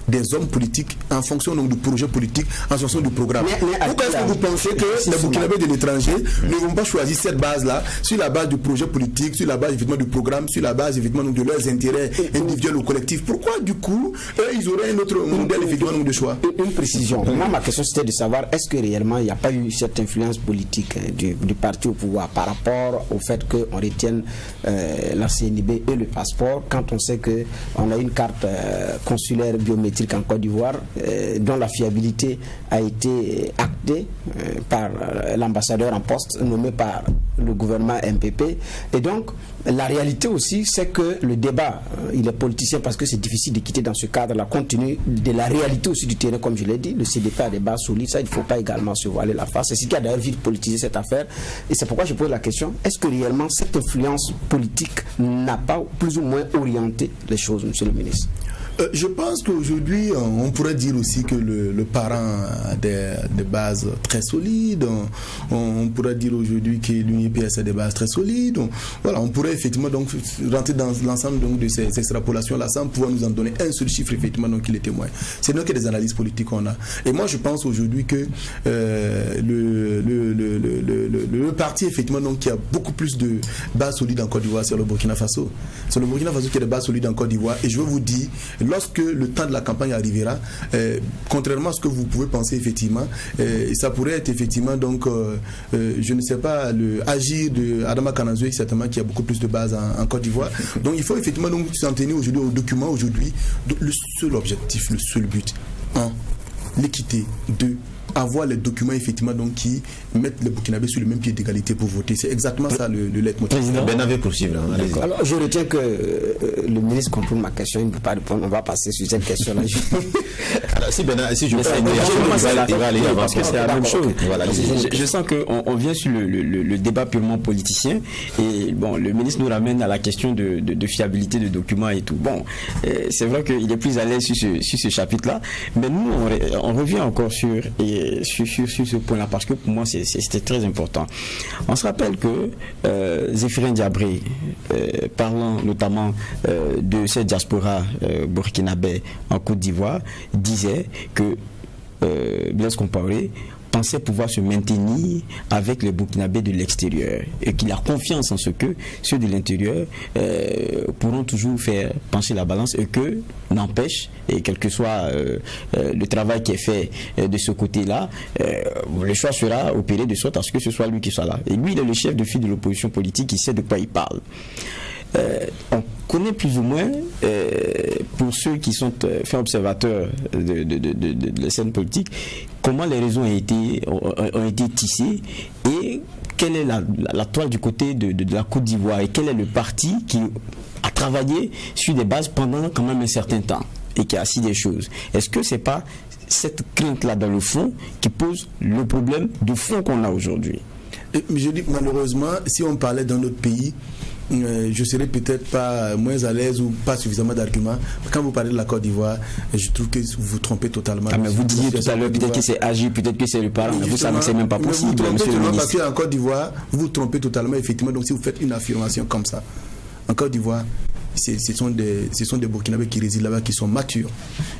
des hommes politiques, en fonction donc, du projet politique, en fonction du programme. Pourquoi est-ce que vous pensez que les Burkinabés de l'étranger ne vont pas choisir cette base-là sur la base du projet politique, sur la base effectivement du programme, sur la base effectivement donc, de leurs intérêts individuels ou collectifs? Pourquoi du coup ils auraient un autre modèle effectivement de choix? Une précision. Moi, ma question c'était de savoir est-ce que réellement il n'y a pas eu cette influence politique du parti au pouvoir par rapport au fait qu'on retienne la CNIB et le passeport quand on sait qu'on a une carte consulaire biométrique en Côte d'Ivoire dont la fiabilité a été actée par l'ambassadeur en poste nommé par le gouvernement MPP. Et donc la réalité aussi c'est que le débat il est politicien parce que c'est difficile de quitter dans ce cadre-là compte tenu de la réalité aussi du terrain, comme je l'ai dit. Le CDP a des bases solides, ça il ne faut pas également se voiler la face. C'est ce qui a d'ailleurs vite politisé cette affaire et c'est pourquoi je pose la question, est-ce que réellement cette influence politique n'a pas plus ou moins orienté les choses, monsieur le ministre? Je pense qu'aujourd'hui, on pourrait dire aussi que le parent a des bases très solides. On pourrait dire aujourd'hui que l'UNIPS a des bases très solides. Voilà, on pourrait effectivement donc rentrer dans l'ensemble donc de ces extrapolations-là sans pouvoir nous en donner un seul chiffre effectivement donc qui les témoigne. C'est donc que des analyses politiques qu'on a. Et moi, je pense aujourd'hui que le parti effectivement donc qui a beaucoup plus de bases solides en Côte d'Ivoire, c'est le Burkina Faso. C'est le Burkina Faso qui a des bases solides en Côte d'Ivoire. Et je veux vous dire, lorsque le temps de la campagne arrivera, contrairement à ce que vous pouvez penser effectivement, ça pourrait être effectivement donc, je ne sais pas, le agir de Adama Kanazoué certainement qui a beaucoup plus de base en Côte d'Ivoire. Donc il faut effectivement donc s'en tenir aujourd'hui au document aujourd'hui. Le seul objectif, le seul but, 1, l'équité, 2, avoir les documents effectivement donc qui mettent les Burkinabés sur le même pied d'égalité pour voter. C'est exactement ça le leitmotiv. Alors je retiens que le ministre comprend ma question, il ne peut pas répondre, on va passer sur cette question-là. Alors si je peux parce que c'est la même chose. Je sens qu'on vient sur le débat purement politicien et bon, le ministre nous ramène à la question de fiabilité de documents et tout. Bon, c'est vrai qu'il est plus à l'aise sur ce chapitre-là, mais nous on revient encore sur ce point-là parce que pour moi c'était très important. On se rappelle que Zéphirin Diabré, parlant notamment de cette diaspora burkinabé en Côte d'Ivoire, disait que Blaise Compaoré pensait pouvoir se maintenir avec les Burkinabés de l'extérieur et qu'il a confiance en ce que ceux de l'intérieur pourront toujours faire pencher la balance et que, n'empêche, et quel que soit le travail qui est fait de ce côté-là, le choix sera opéré de sorte à ce que ce soit lui qui soit là. Et lui, il est le chef de file de l'opposition politique, il sait de quoi il parle. On connaît plus ou moins, pour ceux qui sont faits observateurs de la scène politique, comment les réseaux ont été tissés et quelle est la toile du côté de la Côte d'Ivoire et quel est le parti qui a travaillé sur des bases pendant quand même un certain temps et qui a assis des choses. Est-ce que c'est pas cette crainte-là dans le fond qui pose le problème de fond qu'on a aujourd'hui? Je dis que malheureusement, si on parlait dans notre pays, je serais peut-être pas moins à l'aise ou pas suffisamment d'arguments. Quand vous parlez de la Côte d'Ivoire, je trouve que vous vous trompez totalement. Mais vous disiez tout à l'heure peut-être que c'est agi, peut-être que c'est le parent, mais vous savez que c'est même pas possible, monsieur le ministre. Parce qu'en Côte d'Ivoire, vous vous trompez totalement, effectivement. Donc si vous faites une affirmation comme ça, en Côte d'Ivoire, ce sont des Burkinabés qui résident là-bas, qui sont matures,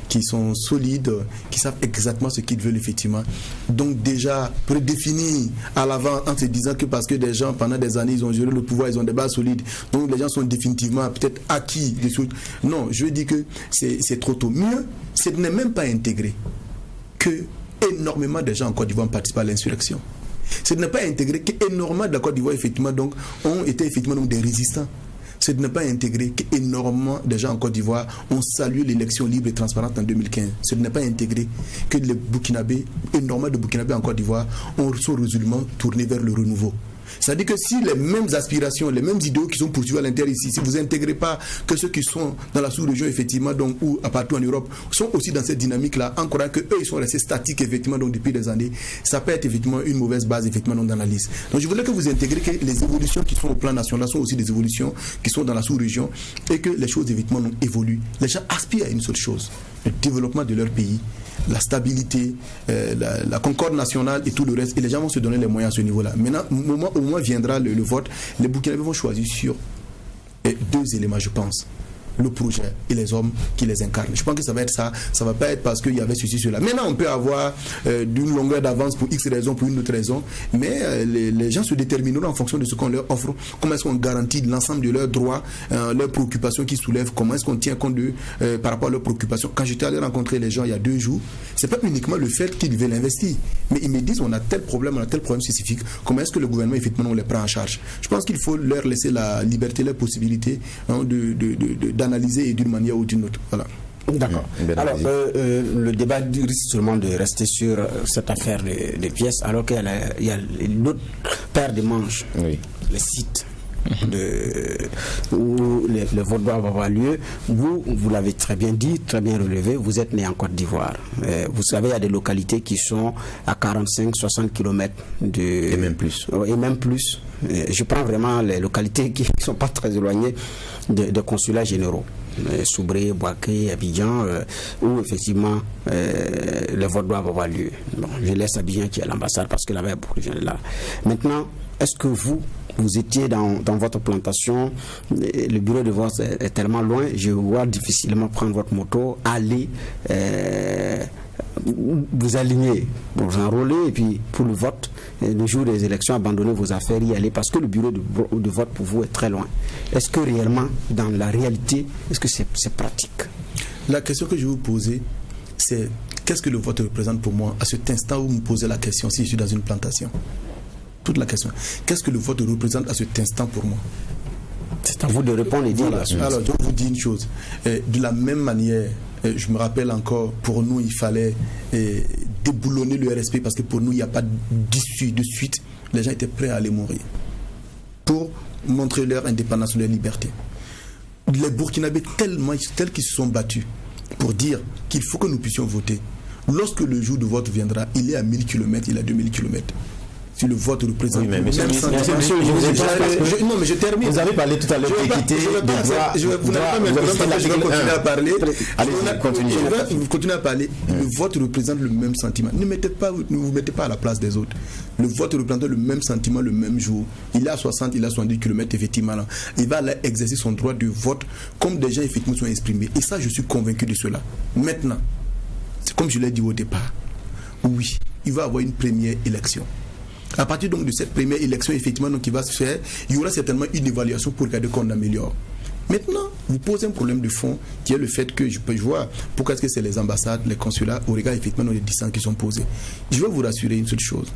qui sont solides, qui savent exactement ce qu'ils veulent effectivement. Donc déjà, prédéfinir à l'avant en se disant que parce que des gens, pendant des années, ils ont géré le pouvoir, ils ont des bases solides, donc les gens sont définitivement peut-être acquis des choses. Non, je veux dire que c'est trop tôt. Mieux, ce n'est même pas intégré que énormément de gens en Côte d'Ivoire ont participé à l'insurrection. Ce n'est pas intégré qu'énormément de la Côte d'Ivoire effectivement donc ont été effectivement donc des résistants. Ce n'est pas intégré qu'énormément de gens en Côte d'Ivoire ont salué l'élection libre et transparente en 2015. Ce n'est pas intégré que les Burkinabés, énormément de Burkinabés en Côte d'Ivoire sont résolument tournés vers le renouveau. C'est-à-dire que si les mêmes aspirations, les mêmes idéaux qui sont poursuivis à l'intérieur ici, si vous n'intégrez pas que ceux qui sont dans la sous-région, effectivement, donc, ou partout en Europe, sont aussi dans cette dynamique-là, en croyant qu'eux, ils sont restés statiques, effectivement, donc, depuis des années, ça peut être, effectivement, une mauvaise base, effectivement, donc, dans la liste. Donc, je voulais que vous intégrez que les évolutions qui sont au plan national sont aussi des évolutions qui sont dans la sous-région et que les choses, effectivement, donc, évoluent. Les gens aspirent à une seule chose, le développement de leur pays, la stabilité, la concorde nationale et tout le reste, et les gens vont se donner les moyens à ce niveau-là. Maintenant, au moment viendra le vote, les Burkinabés vont choisir sur deux éléments, je pense. Le projet et les hommes qui les incarnent. Je pense que ça va être ça. Ça ne va pas être parce qu'il y avait ceci, cela. Maintenant, on peut avoir d'une longueur d'avance pour X raison, pour une autre raison, mais les gens se détermineront en fonction de ce qu'on leur offre. Comment est-ce qu'on garantit l'ensemble de leurs droits, leurs préoccupations qu'ils soulèvent, comment est-ce qu'on tient compte de par rapport à leurs préoccupations. Quand j'étais allé rencontrer les gens il y a 2 jours, c'est pas uniquement le fait qu'ils veulent investir, mais ils me disent on a tel problème spécifique. Comment est-ce que le gouvernement effectivement on les prend en charge? Je pense qu'il faut leur laisser la liberté, la possibilité d'analyser d'une manière ou d'une autre. Voilà. D'accord. Alors, le débat risque seulement de rester sur cette affaire des pièces, alors qu'il y a une autre paire de manches, les sites où les votes doivent avoir lieu. Vous l'avez très bien dit, très bien relevé, vous êtes né en Côte d'Ivoire. Vous savez, il y a des localités qui sont à 45-60 km et même plus. Je prends vraiment les localités qui ne sont pas très éloignées des consulats généraux. Soubré, Boaké, Abidjan, où effectivement les votes doivent avoir lieu. Bon, je laisse Abidjan qui est à l'ambassade parce que là-bas il y a beaucoup de gens là. Maintenant, est-ce que vous étiez dans votre plantation, le bureau de vote est tellement loin, je vois difficilement prendre votre moto, aller vous aligner, vous enrôler et puis pour le vote, le jour des élections, abandonner vos affaires, y aller parce que le bureau de vote pour vous est très loin. Est-ce que réellement, dans la réalité, est-ce que c'est pratique? La question que je vais vous poser, c'est qu'est-ce que le vote représente pour moi à cet instant où vous me posez la question si je suis dans une plantation? Toute la question. Qu'est-ce que le vote représente à cet instant pour moi? C'est à vous de répondre et dire. Voilà. Alors, je vous dis une chose. De la même manière, je me rappelle encore, pour nous, il fallait déboulonner boulonner le RSP parce que pour nous, il n'y a pas d'issue, de suite. Les gens étaient prêts à aller mourir pour montrer leur indépendance, leur liberté. Les Burkinabés, tels qu'ils se sont battus pour dire qu'il faut que nous puissions voter. Lorsque le jour de vote viendra, il est à 1000 km, il est à 2000 km. Si le vote représente oui, mais monsieur, non, mais je termine. Vous avez parlé tout à l'heure d'équité, vous n'avez pas maintenant, je vais continuer à parler. Allez, continuez. Je vais continuer à parler. Le vote représente le même sentiment. Ne vous mettez pas à la place des autres. Le vote représente le même sentiment le même jour. Il est à 60, il est à 70 km, effectivement. Là. Il va aller exercer son droit de vote comme des gens, effectivement, sont exprimés. Et ça, je suis convaincu de cela. Maintenant, c'est comme je l'ai dit au départ. Oui, il va y avoir une première élection. À partir donc de cette première élection, effectivement, donc, qui va se faire, il y aura certainement une évaluation pour regarder qu'on améliore. Maintenant, vous posez un problème de fond qui est le fait que je peux voir pourquoi est-ce que c'est les ambassades, les consulats, au regard effectivement des dissents qui sont posés. Je vais vous rassurer une seule chose.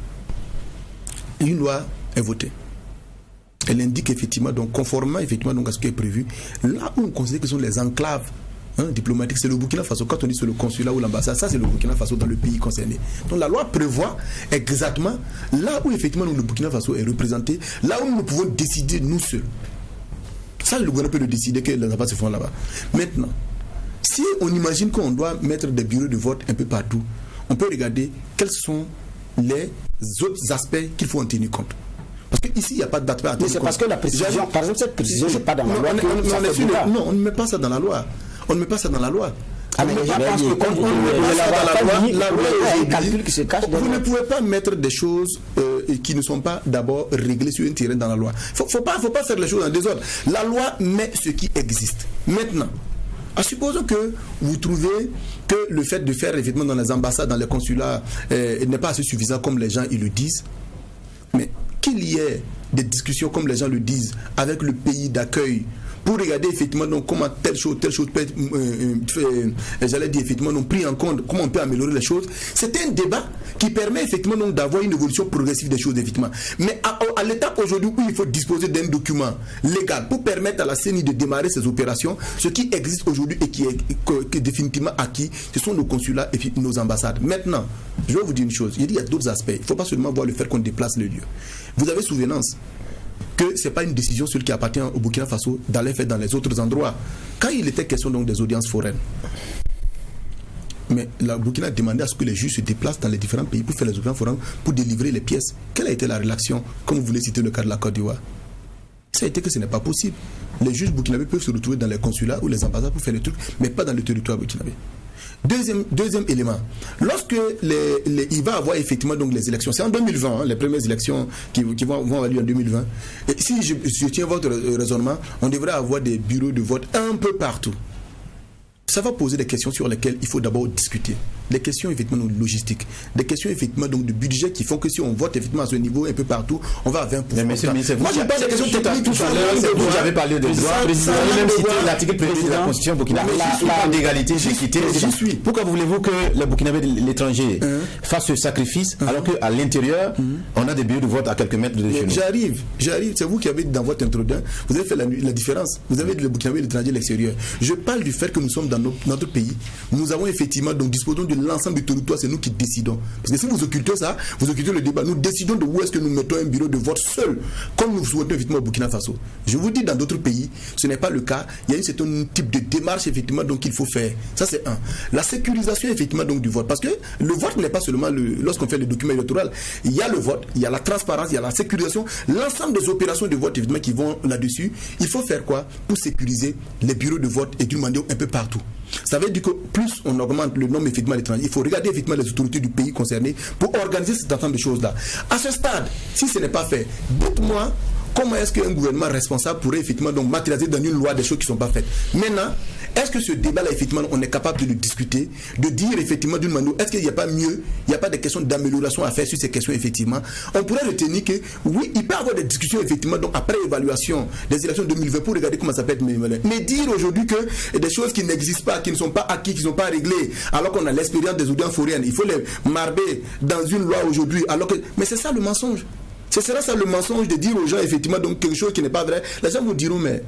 Une loi est votée. Elle indique effectivement, donc conformément effectivement donc à ce qui est prévu, là où on considère que ce sont les enclaves diplomatique, c'est le Burkina Faso. Quand on dit c'est le consulat ou l'ambassade, ça c'est le Burkina Faso dans le pays concerné. Donc la loi prévoit exactement là où effectivement le Burkina Faso est représenté, là où nous pouvons décider nous seuls. Ça, le gouvernement peut le décider que les ambassades se font là-bas. Maintenant, si on imagine qu'on doit mettre des bureaux de vote un peu partout, on peut regarder quels sont les autres aspects qu'il faut en tenir compte. Parce qu'ici, il n'y a pas de date. Mais c'est parce que la précision, par exemple, cette précision n'est pas dans la loi. Non, on ne met pas ça dans la loi. On ne met pas ça dans la loi. Ah, mais les gens pensent que quand vous ne pouvez pas mettre des choses qui ne sont pas d'abord réglées sur un terrain dans la loi. Faut pas faire les choses en désordre. La loi met ce qui existe. Maintenant, supposons que vous trouvez que le fait de faire effectivement dans les ambassades, dans les consulats, n'est pas assez suffisant comme les gens ils le disent. Mais qu'il y ait des discussions comme les gens le disent avec le pays d'accueil pour regarder effectivement donc comment telle chose peut être j'allais dire effectivement donc pris en compte, comment on peut améliorer les choses. C'est un débat qui permet effectivement donc d'avoir une évolution progressive des choses effectivement. Mais à l'étape aujourd'hui où il faut disposer d'un document légal pour permettre à la CENI de démarrer ses opérations, ce qui existe aujourd'hui et qui est définitivement acquis, ce sont nos consulats et puis nos ambassades. Maintenant, je vais vous dire une chose, il y a d'autres aspects. Il ne faut pas seulement voir le fait qu'on déplace le lieu. Vous avez souvenance que ce n'est pas une décision seule qui appartient au Burkina Faso d'aller faire dans les autres endroits. Quand il était question donc des audiences foraines, mais le Burkina a demandé à ce que les juges se déplacent dans les différents pays pour faire les audiences foraines, pour délivrer les pièces. Quelle a été la réaction, comme vous voulez citer le cas de la Côte d'Ivoire? Ça a été que ce n'est pas possible. Les juges burkinabés peuvent se retrouver dans les consulats ou les ambassades pour faire les trucs, mais pas dans le territoire burkinabé. Deuxième élément, lorsque il va avoir effectivement donc les élections, c'est en 2020, les premières élections qui vont avoir lieu en 2020, et si je tiens votre raisonnement, on devrait avoir des bureaux de vote un peu partout. Ça va poser des questions sur lesquelles il faut d'abord discuter. Des questions effectivement de logistique, des questions effectivement donc de budget qui font que si on vote effectivement à ce niveau un peu partout, on va à 20%. Mais monsieur le ministre, moi je parle des questions techniques tout à l'heure, vous avez parlé de droit, vous avez même cité l'article prévu de la Constitution burkinabé, d'égalité, d'équité. Pourquoi voulez-vous que les Burkinabés de l'étranger fassent ce sacrifice alors qu'à l'intérieur, on a des bureaux de vote à quelques mètres de chez nous? J'arrive, c'est vous qui avez dans votre introduction, vous avez fait la différence, vous avez le Burkinabé de l'étranger et l'extérieur. Je parle du fait que nous sommes dans notre pays, nous avons effectivement, donc disposons de l'ensemble du territoire, c'est nous qui décidons. Parce que si vous occultez ça, vous occultez le débat. Nous décidons de où est-ce que nous mettons un bureau de vote seul, comme nous souhaitons effectivement au Burkina Faso. Je vous dis, dans d'autres pays, ce n'est pas le cas. Il y a un certain type de démarche effectivement donc qu'il faut faire. Ça c'est un. La sécurisation effectivement donc du vote, parce que le vote n'est pas seulement lorsqu'on fait le document électoral. Il y a le vote, il y a la transparence, il y a la sécurisation, l'ensemble des opérations de vote évidemment qui vont là-dessus. Il faut faire quoi pour sécuriser les bureaux de vote et d'une manière un peu partout. Ça veut dire que plus on augmente le nombre effectivement d'étrangers, il faut regarder effectivement les autorités du pays concerné pour organiser cet ensemble de choses-là. À ce stade, si ce n'est pas fait, dites-moi comment est-ce qu'un gouvernement responsable pourrait effectivement donc matérialiser dans une loi des choses qui ne sont pas faites. Maintenant, est-ce que ce débat-là, effectivement, on est capable de le discuter, de dire effectivement d'une manière, est-ce qu'il n'y a pas mieux, il n'y a pas de questions d'amélioration à faire sur ces questions, effectivement. On pourrait retenir que, oui, il peut y avoir des discussions, effectivement, donc après évaluation des élections 2020 pour regarder comment ça peut être meilleur. Mais dire aujourd'hui que des choses qui n'existent pas, qui ne sont pas acquises, qui ne sont pas réglées, alors qu'on a l'expérience des audiences foraines, il faut les marber dans une loi aujourd'hui, alors que... Mais c'est ça le mensonge. Ce sera ça le mensonge de dire aux gens, effectivement, donc quelque chose qui n'est pas vrai. Les gens vous diront, mais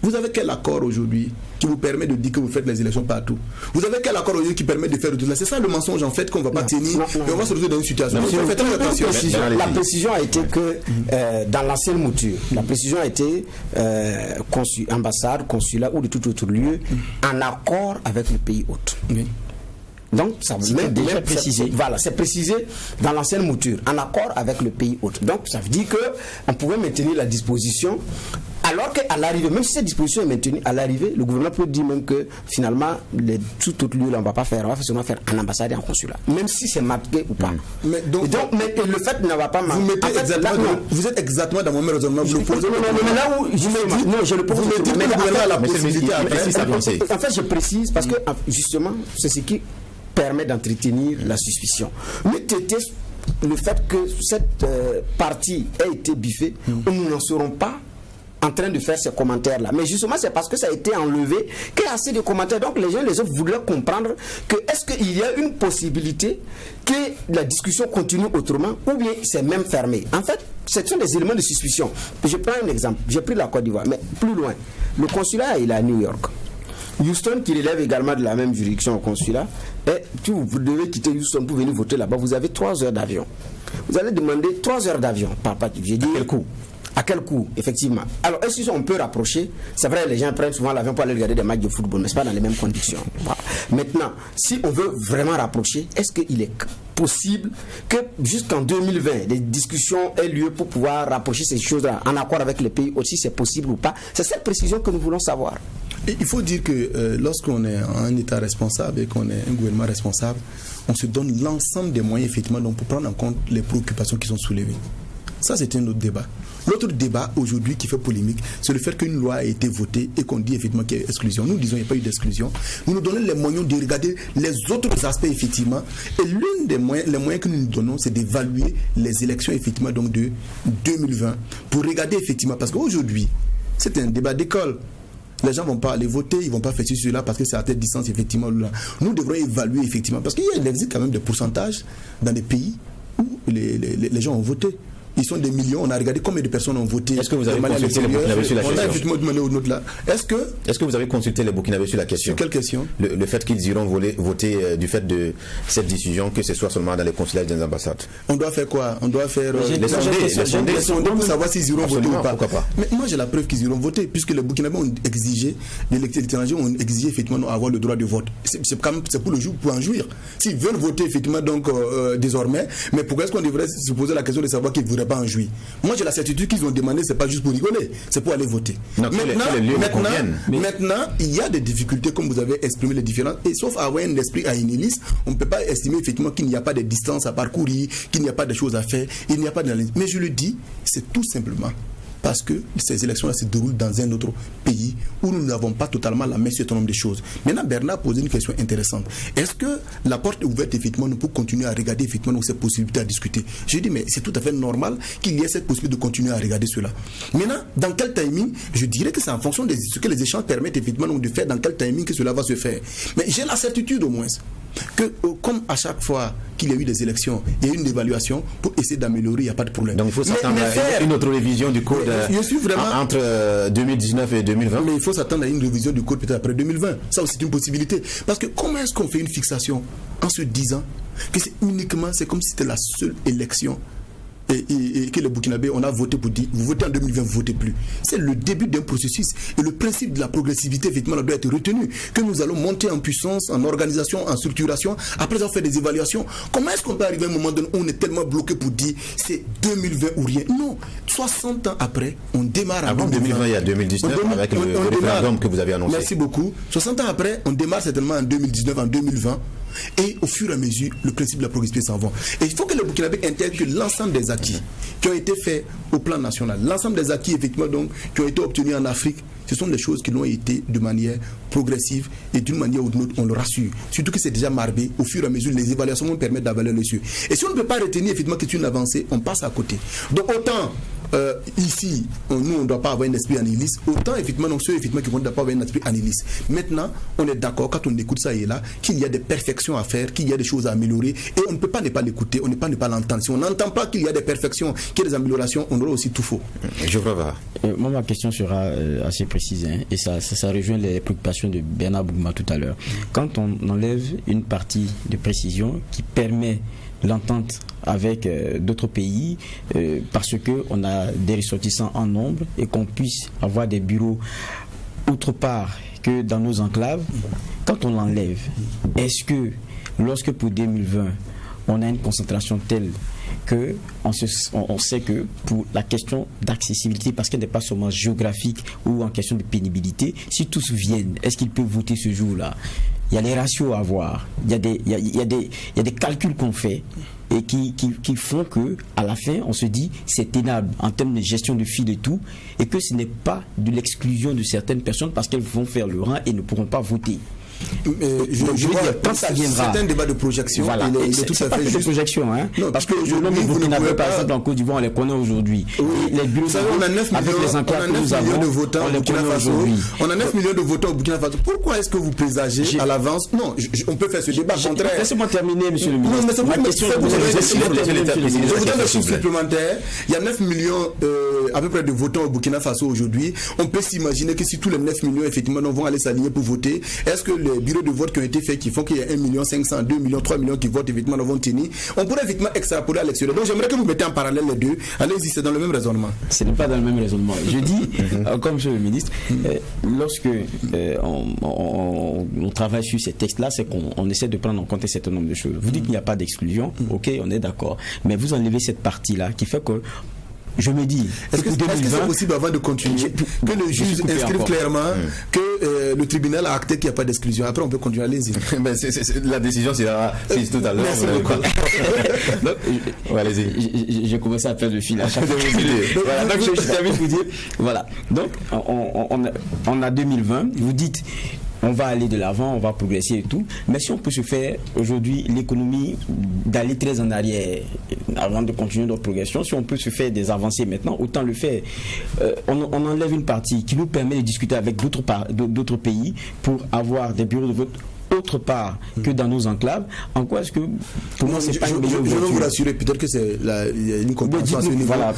Vous avez quel accord aujourd'hui qui vous permet de dire que vous faites les élections partout? Vous avez quel accord aujourd'hui qui permet de faire tout ça? C'est ça le mensonge en fait qu'on ne va pas tenir et on va se retrouver dans une situation. Faites très attention. La précision a été que dans l'ancienne mouture, la précision a été ambassade, consulat ou de tout autre lieu en accord avec le pays hôte. Oui. Donc, ça veut déjà préciser. Voilà, c'est précisé dans l'ancienne mouture, en accord avec le pays hôte. Donc, ça veut dire qu'on pouvait maintenir la disposition, alors qu'à l'arrivée, même si cette disposition est maintenue, à l'arrivée, le gouvernement peut dire même que finalement, tout autre lieu, là, on ne va pas faire, on va seulement faire en ambassade et en consulat, même si c'est marqué ou pas. Mais le fait ne va pas marquer. Vous êtes exactement dans mon même raisonnement. Vous le posez. Mais là où je le pose, en fait, je précise parce que justement, c'est ce qui permet d'entretenir la suspicion. Le fait que cette partie ait été biffée, nous n'en serons pas en train de faire ces commentaires-là. Mais justement, c'est parce que ça a été enlevé qu'il y a assez de commentaires. Donc les autres voudraient comprendre que est-ce qu'il y a une possibilité que la discussion continue autrement ou bien c'est même fermé. En fait, ce sont des éléments de suspicion. Je prends un exemple. J'ai pris la Côte d'Ivoire, mais plus loin. Le consulat, il est à New York. Houston, qui relève également de la même juridiction au consulat, et vous devez quitter Houston pour venir voter là-bas. Vous avez 3 heures d'avion. Vous allez demander 3 heures d'avion. J'ai dit, à quel coût? À quel coût, effectivement. Alors, est-ce qu'on peut rapprocher? C'est vrai, les gens prennent souvent l'avion pour aller regarder des matchs de football, mais ce n'est pas dans les mêmes conditions. Voilà. Maintenant, si on veut vraiment rapprocher, est-ce qu'il est possible que jusqu'en 2020, des discussions aient lieu pour pouvoir rapprocher ces choses-là en accord avec les pays aussi, c'est possible ou pas? C'est cette précision que nous voulons savoir. Et il faut dire que lorsqu'on est un État responsable et qu'on est un gouvernement responsable, on se donne l'ensemble des moyens effectivement donc, pour prendre en compte les préoccupations qui sont soulevées. Ça, c'est un autre débat. L'autre débat aujourd'hui qui fait polémique, c'est le fait qu'une loi a été votée et qu'on dit effectivement qu'il y a exclusion. Nous disons qu'il n'y a pas eu d'exclusion. Nous nous donnons les moyens de regarder les autres aspects effectivement. Et l'un des moyens, les moyens que nous nous donnons, c'est d'évaluer les élections effectivement donc de 2020 pour regarder effectivement, parce qu'aujourd'hui, c'est un débat d'école. Les gens ne vont pas aller voter, ils ne vont pas faire cela parce que c'est à telle distance, effectivement. Nous devrons évaluer, effectivement, parce qu'il existe quand même des pourcentages dans des pays où les gens ont voté. Ils sont des millions, on a regardé combien de personnes ont voté. Est-ce que vous avez consulté les Burkinabés sur la question? On a effectivement demandé aux nôtres là. Est-ce que vous avez consulté les Burkinabés sur la question? Sur quelle question? Le fait qu'ils iront voter du fait de cette décision, que ce soit seulement dans les consulats et dans les ambassades. On doit faire quoi? On doit faire les sonder pour savoir s'ils iront voter ou pas. Pourquoi pas? Mais moi j'ai la preuve qu'ils iront voter, puisque les Burkinabés ont exigé, les étrangers ont exigé effectivement avoir le droit de vote. C'est pour le jour, pour en jouir. S'ils veulent voter effectivement donc désormais, mais pourquoi est-ce qu'on devrait se poser la question de savoir qu'ils ne voudraient pas en jouir? Moi j'ai la certitude qu'ils ont demandé, c'est pas juste pour rigoler, c'est pour aller voter. Donc, maintenant, il y a des difficultés comme vous avez exprimé les différences, et sauf avoir un esprit aïnéliste, on ne peut pas estimer effectivement qu'il n'y a pas de distance à parcourir, qu'il n'y a pas de choses à faire, il n'y a pas d'analyse. Mais je le dis, c'est tout simplement parce que ces élections-là se déroulent dans un autre pays où nous n'avons pas totalement la main sur un certain nombre de choses. Maintenant, Bernard pose une question intéressante. Est-ce que la porte est ouverte effectivement pour continuer à regarder effectivement ces possibilités à discuter? Je dis, mais c'est tout à fait normal qu'il y ait cette possibilité de continuer à regarder cela. Maintenant, dans quel timing? Je dirais que c'est en fonction de ce que les échanges permettent effectivement de faire, dans quel timing que cela va se faire. Mais j'ai la certitude au moins que comme à chaque fois qu'il y a eu des élections, il y a eu une évaluation pour essayer d'améliorer, il n'y a pas de problème. Donc il faut s'attendre à une autre révision du code entre 2019 et 2020. Mais il faut s'attendre à une révision du code peut-être après 2020. Ça aussi c'est une possibilité. Parce que comment est-ce qu'on fait une fixation en se disant que c'est comme si c'était la seule élection et que les Burkinabés, on a voté pour dire, vous votez en 2020, vous ne votez plus. C'est le début d'un processus. Et le principe de la progressivité, effectivement, doit être retenu. Que nous allons monter en puissance, en organisation, en structuration, après avoir fait des évaluations. Comment est-ce qu'on peut arriver à un moment donné où on est tellement bloqué pour dire c'est 2020 ou rien? Non. 60 ans après, on démarre avant 2020, il y a 2019 avec le référendum que vous avez annoncé. Merci beaucoup. 60 ans après, on démarre certainement en 2019, en 2020. Et au fur et à mesure, le principe de la progressivité s'en va. Et il faut que les Burkinabés intègrent que l'ensemble des acquis qui ont été faits au plan national, l'ensemble des acquis effectivement donc qui ont été obtenus en Afrique, ce sont des choses qui l'ont été de manière progressive et d'une manière ou d'une autre, on le rassure. Surtout que c'est déjà marbé, au fur et à mesure, les évaluations vont permettre d'avaler les cieux. Et si on ne peut pas retenir effectivement que c'est une avancée, on passe à côté. Donc autant ici, nous, on ne doit pas avoir un esprit annihiliste. Autant, effectivement, donc, ceux effectivement, qui ne doivent pas avoir un esprit annihiliste. Maintenant, on est d'accord, quand on écoute ça et là, qu'il y a des perfections à faire, qu'il y a des choses à améliorer, et on ne peut pas ne pas l'écouter, on ne peut pas ne pas l'entendre. Si on n'entend pas qu'il y a des perfections, qu'il y a des améliorations, on aura aussi tout faux. Je vois. Moi, ma question sera assez précise, hein, et ça rejoint les préoccupations de Bernard Bougouma tout à l'heure. Quand on enlève une partie de précision qui permet l'entente avec d'autres pays parce qu'on a des ressortissants en nombre et qu'on puisse avoir des bureaux autre part que dans nos enclaves, quand on l'enlève, est-ce que lorsque pour 2020 on a une concentration telle que on sait que pour la question d'accessibilité, parce qu'elle n'est pas seulement géographique ou en question de pénibilité, si tous viennent, est-ce qu'ils peuvent voter ce jour-là? Il y a les ratios à voir, il y a des calculs qu'on fait et qui font que à la fin on se dit c'est tenable en termes de gestion de fil et tout, et que ce n'est pas de l'exclusion de certaines personnes parce qu'elles vont faire le rang et ne pourront pas voter. Je veux dire, quand ça viendra, c'est un débat de projection. Voilà, c'est tout à fait juste. Projection, hein, non, parce que le nombre de Burkinabés, par exemple, en Côte d'Ivoire, on les connaît aujourd'hui. Oui. Les bureaux, on a 9 millions de votants au Burkina Faso. On a 9 millions de votants au Burkina Faso. Pourquoi est-ce que vous présagez à l'avance? Non, on peut faire ce débat contraire. Laissez-moi terminer, monsieur le ministre. Ma question, je vous donne un chiffre supplémentaire. Il y a 9 millions à peu près de votants au Burkina Faso aujourd'hui. On peut s'imaginer que si tous les 9 millions, effectivement, vont aller s'aligner pour voter, est-ce que les bureaux de vote qui ont été faits, qui font qu'il y a 1 500 000, 2 millions, 3 millions qui votent, effectivement, vont tenir, on pourrait effectivement extrapoler à l'extérieur. Donc j'aimerais que vous mettez en parallèle les deux. Allez-y, c'est dans le même raisonnement. Ce n'est pas dans le même raisonnement. Je dis, comme monsieur le ministre, lorsque on travaille sur ces textes-là, c'est qu'on essaie de prendre en compte un certain nombre de choses. Vous dites qu'il n'y a pas d'exclusion, ok, on est d'accord. Mais vous enlevez cette partie-là qui fait que je me dis, est-ce que c'est possible avant de continuer que le juge inscrive clairement que le tribunal a acté qu'il n'y a pas d'exclusion? Après, on peut continuer. Allez-y. La décision sera prise tout à l'heure. Allez-y. J'ai commencé à perdre le fil à chaque fois. Voilà, donc je termine pour dire. Voilà. Donc, on a 2020. Vous dites, on va aller de l'avant, on va progresser et tout. Mais si on peut se faire aujourd'hui l'économie d'aller très en arrière avant de continuer notre progression, si on peut se faire des avancées maintenant, autant le faire. On enlève une partie qui nous permet de discuter avec d'autres pays pour avoir des bureaux de vote autre part que dans nos enclaves. En quoi est-ce que pour moi c'est pas une meilleure ouverture? Je veux vous rassurer, peut-être que c'est une compréhension à ce niveau. Voilà,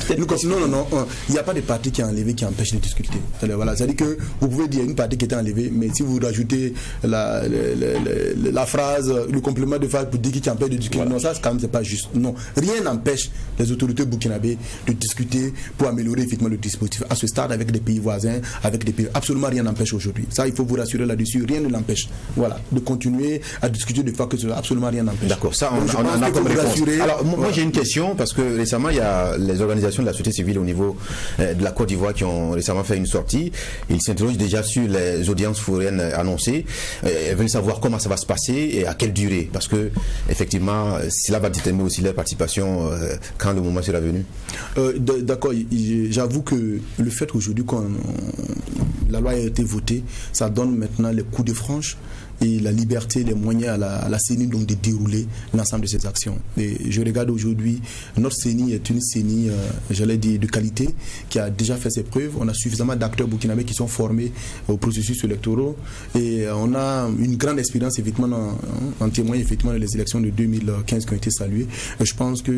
non, il n'y a pas de parti qui est enlevé qui empêche de discuter. Voilà, c'est-à-dire que vous pouvez dire une partie qui était enlevée, mais si vous rajoutez la phrase, le complément de phrase pour dire qui empêche de discuter, voilà. Non, ça quand même c'est pas juste. Non, rien n'empêche les autorités burkinabées de discuter pour améliorer effectivement le dispositif à ce stade avec des pays voisins, avec des pays. Absolument rien n'empêche aujourd'hui. Ça, il faut vous rassurer là-dessus. Rien ne l'empêche. Voilà. De continuer à discuter de fois que cela absolument rien n'empêche. D'accord, ça on a comme réponse. Alors moi j'ai une question parce que récemment il y a les organisations de la société civile au niveau de la Côte d'Ivoire qui ont récemment fait une sortie. Ils s'interrogent déjà sur les audiences foraines annoncées. Elles veulent savoir comment ça va se passer et à quelle durée, parce que effectivement cela va déterminer aussi leur participation quand le moment sera venu. D'accord, j'avoue que le fait qu'aujourd'hui quand la loi a été votée, ça donne maintenant les coups de franche et la liberté, les moyens à la CENI donc de dérouler l'ensemble de ces actions. Et je regarde aujourd'hui, notre CENI est une CENI, j'allais dire, de qualité, qui a déjà fait ses preuves. On a suffisamment d'acteurs burkinabés qui sont formés au processus électoraux et on a une grande expérience effectivement en témoigne effectivement les élections de 2015 qui ont été saluées. Je pense que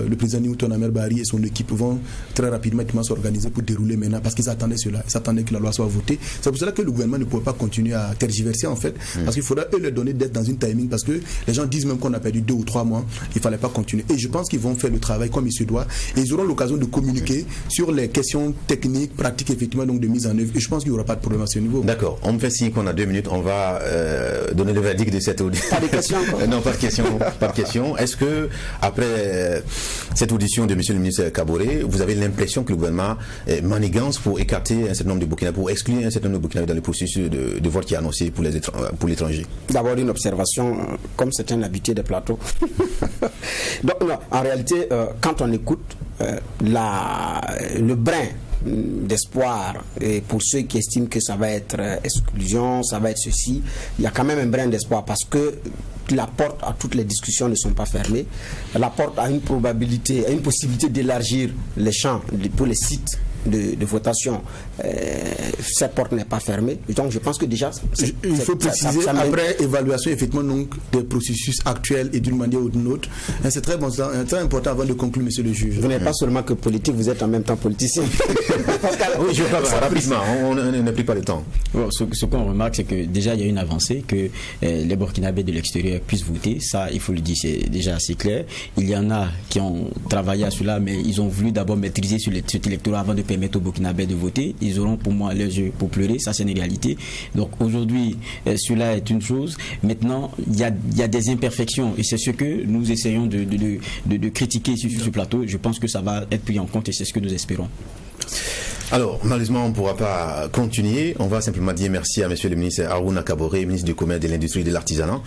le président Newton Amer Barry et son équipe vont très rapidement s'organiser pour dérouler maintenant parce qu'ils attendaient cela. Ils attendaient que la loi soit votée. C'est pour cela que le gouvernement ne pouvait pas continuer à tergiverser en fait. Parce qu'il faudra eux leur donner d'être dans une timing parce que les gens disent même qu'on a perdu 2 ou 3 mois, il ne fallait pas continuer. Et je pense qu'ils vont faire le travail comme il se doit et ils auront l'occasion de communiquer sur les questions techniques, pratiques effectivement donc de mise en œuvre. Et je pense qu'il n'y aura pas de problème à ce niveau. D'accord, on me fait signe qu'on a 2 minutes, on va donner le verdict de cette audition. Pas de questions encore. Non, pas de question. Est-ce que après cette audition de monsieur le ministre Kaboré, vous avez l'impression que le gouvernement manigance pour écarter un certain nombre de Burkinabés, pour exclure un certain nombre de Burkinabés dans le processus de vote qui est annoncé pour l'étranger? D'abord une observation, comme c'est un habitué des plateaux. Donc non, en réalité, quand on écoute le brin d'espoir. Et pour ceux qui estiment que ça va être exclusion, ça va être ceci, il y a quand même un brin d'espoir parce que la porte à toutes les discussions ne sont pas fermées. La porte a une probabilité, a une possibilité d'élargir les champs pour les sites de votation. Cette porte n'est pas fermée. Donc je pense que déjà il faut préciser après évaluation effectivement donc des processus actuels et d'une manière ou d'une autre. C'est très bon, très important avant de conclure, monsieur le juge. Vous n'êtes pas seulement que politique, vous êtes en même temps politicien. Oui, je veux pas rapidement, on n'a plus pas le temps. Bon, ce qu'on remarque, c'est que déjà il y a une avancée, que les Burkinabés de l'extérieur puissent voter. Ça, il faut le dire, c'est déjà assez clair. Il y en a qui ont travaillé à cela, mais ils ont voulu d'abord maîtriser cet électorat avant de permettre aux Burkinabés de voter. Ils auront pour moi leurs yeux pour pleurer, ça c'est une réalité. Donc aujourd'hui, cela est une chose. Maintenant, il y a des imperfections et c'est ce que nous essayons de critiquer sur ce plateau. Je pense que ça va être pris en compte et c'est ce que nous espérons. Alors, malheureusement, on ne pourra pas continuer. On va simplement dire merci à monsieur le ministre Harouna Kaboré, ministre du Commerce, de l'Industrie et de l'Artisanat,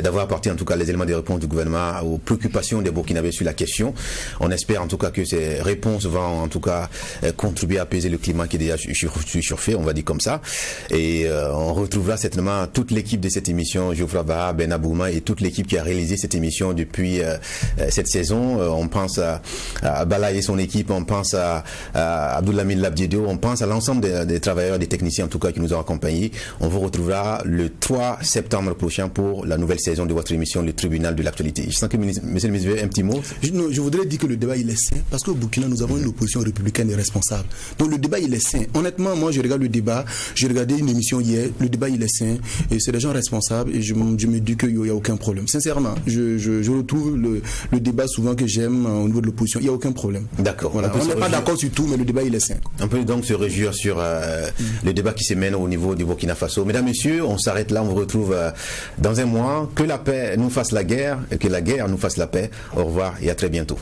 d'avoir apporté en tout cas les éléments de réponse du gouvernement aux préoccupations des Burkinabés sur la question. On espère en tout cas que ces réponses vont en tout cas contribuer à apaiser le climat qui est déjà surfait, on va dire comme ça. Et on retrouvera certainement toute l'équipe de cette émission, Geoffroy Baha, Ben Abouma et toute l'équipe qui a réalisé cette émission depuis cette saison. On pense à Bala et son équipe, on pense à Abdoulaye Labdiedo, on pense à l'ensemble des travailleurs, des techniciens en tout cas qui nous ont accompagnés. On vous retrouvera le 3 septembre prochain pour la nouvelle saison de votre émission, le tribunal de l'actualité. Je sens que monsieur le ministre, un petit mot. Je voudrais dire que le débat il est sain parce qu'au Burkina nous avons une opposition républicaine et responsable. Donc le débat il est sain. Honnêtement, moi je regarde le débat, j'ai regardé une émission hier, le débat il est sain et c'est des gens responsables et je me dis qu'il n'y a aucun problème. Sincèrement, je retrouve le débat souvent que j'aime au niveau de l'opposition, il n'y a aucun problème. D'accord. Voilà. On n'est pas d'accord sur tout, mais le débat il est sain. On peut donc se réjouir sur le débat qui se mène au niveau du Burkina Faso. Mesdames, messieurs, on s'arrête là, on vous retrouve dans un mois. Que la paix nous fasse la guerre et que la guerre nous fasse la paix. Au revoir et à très bientôt.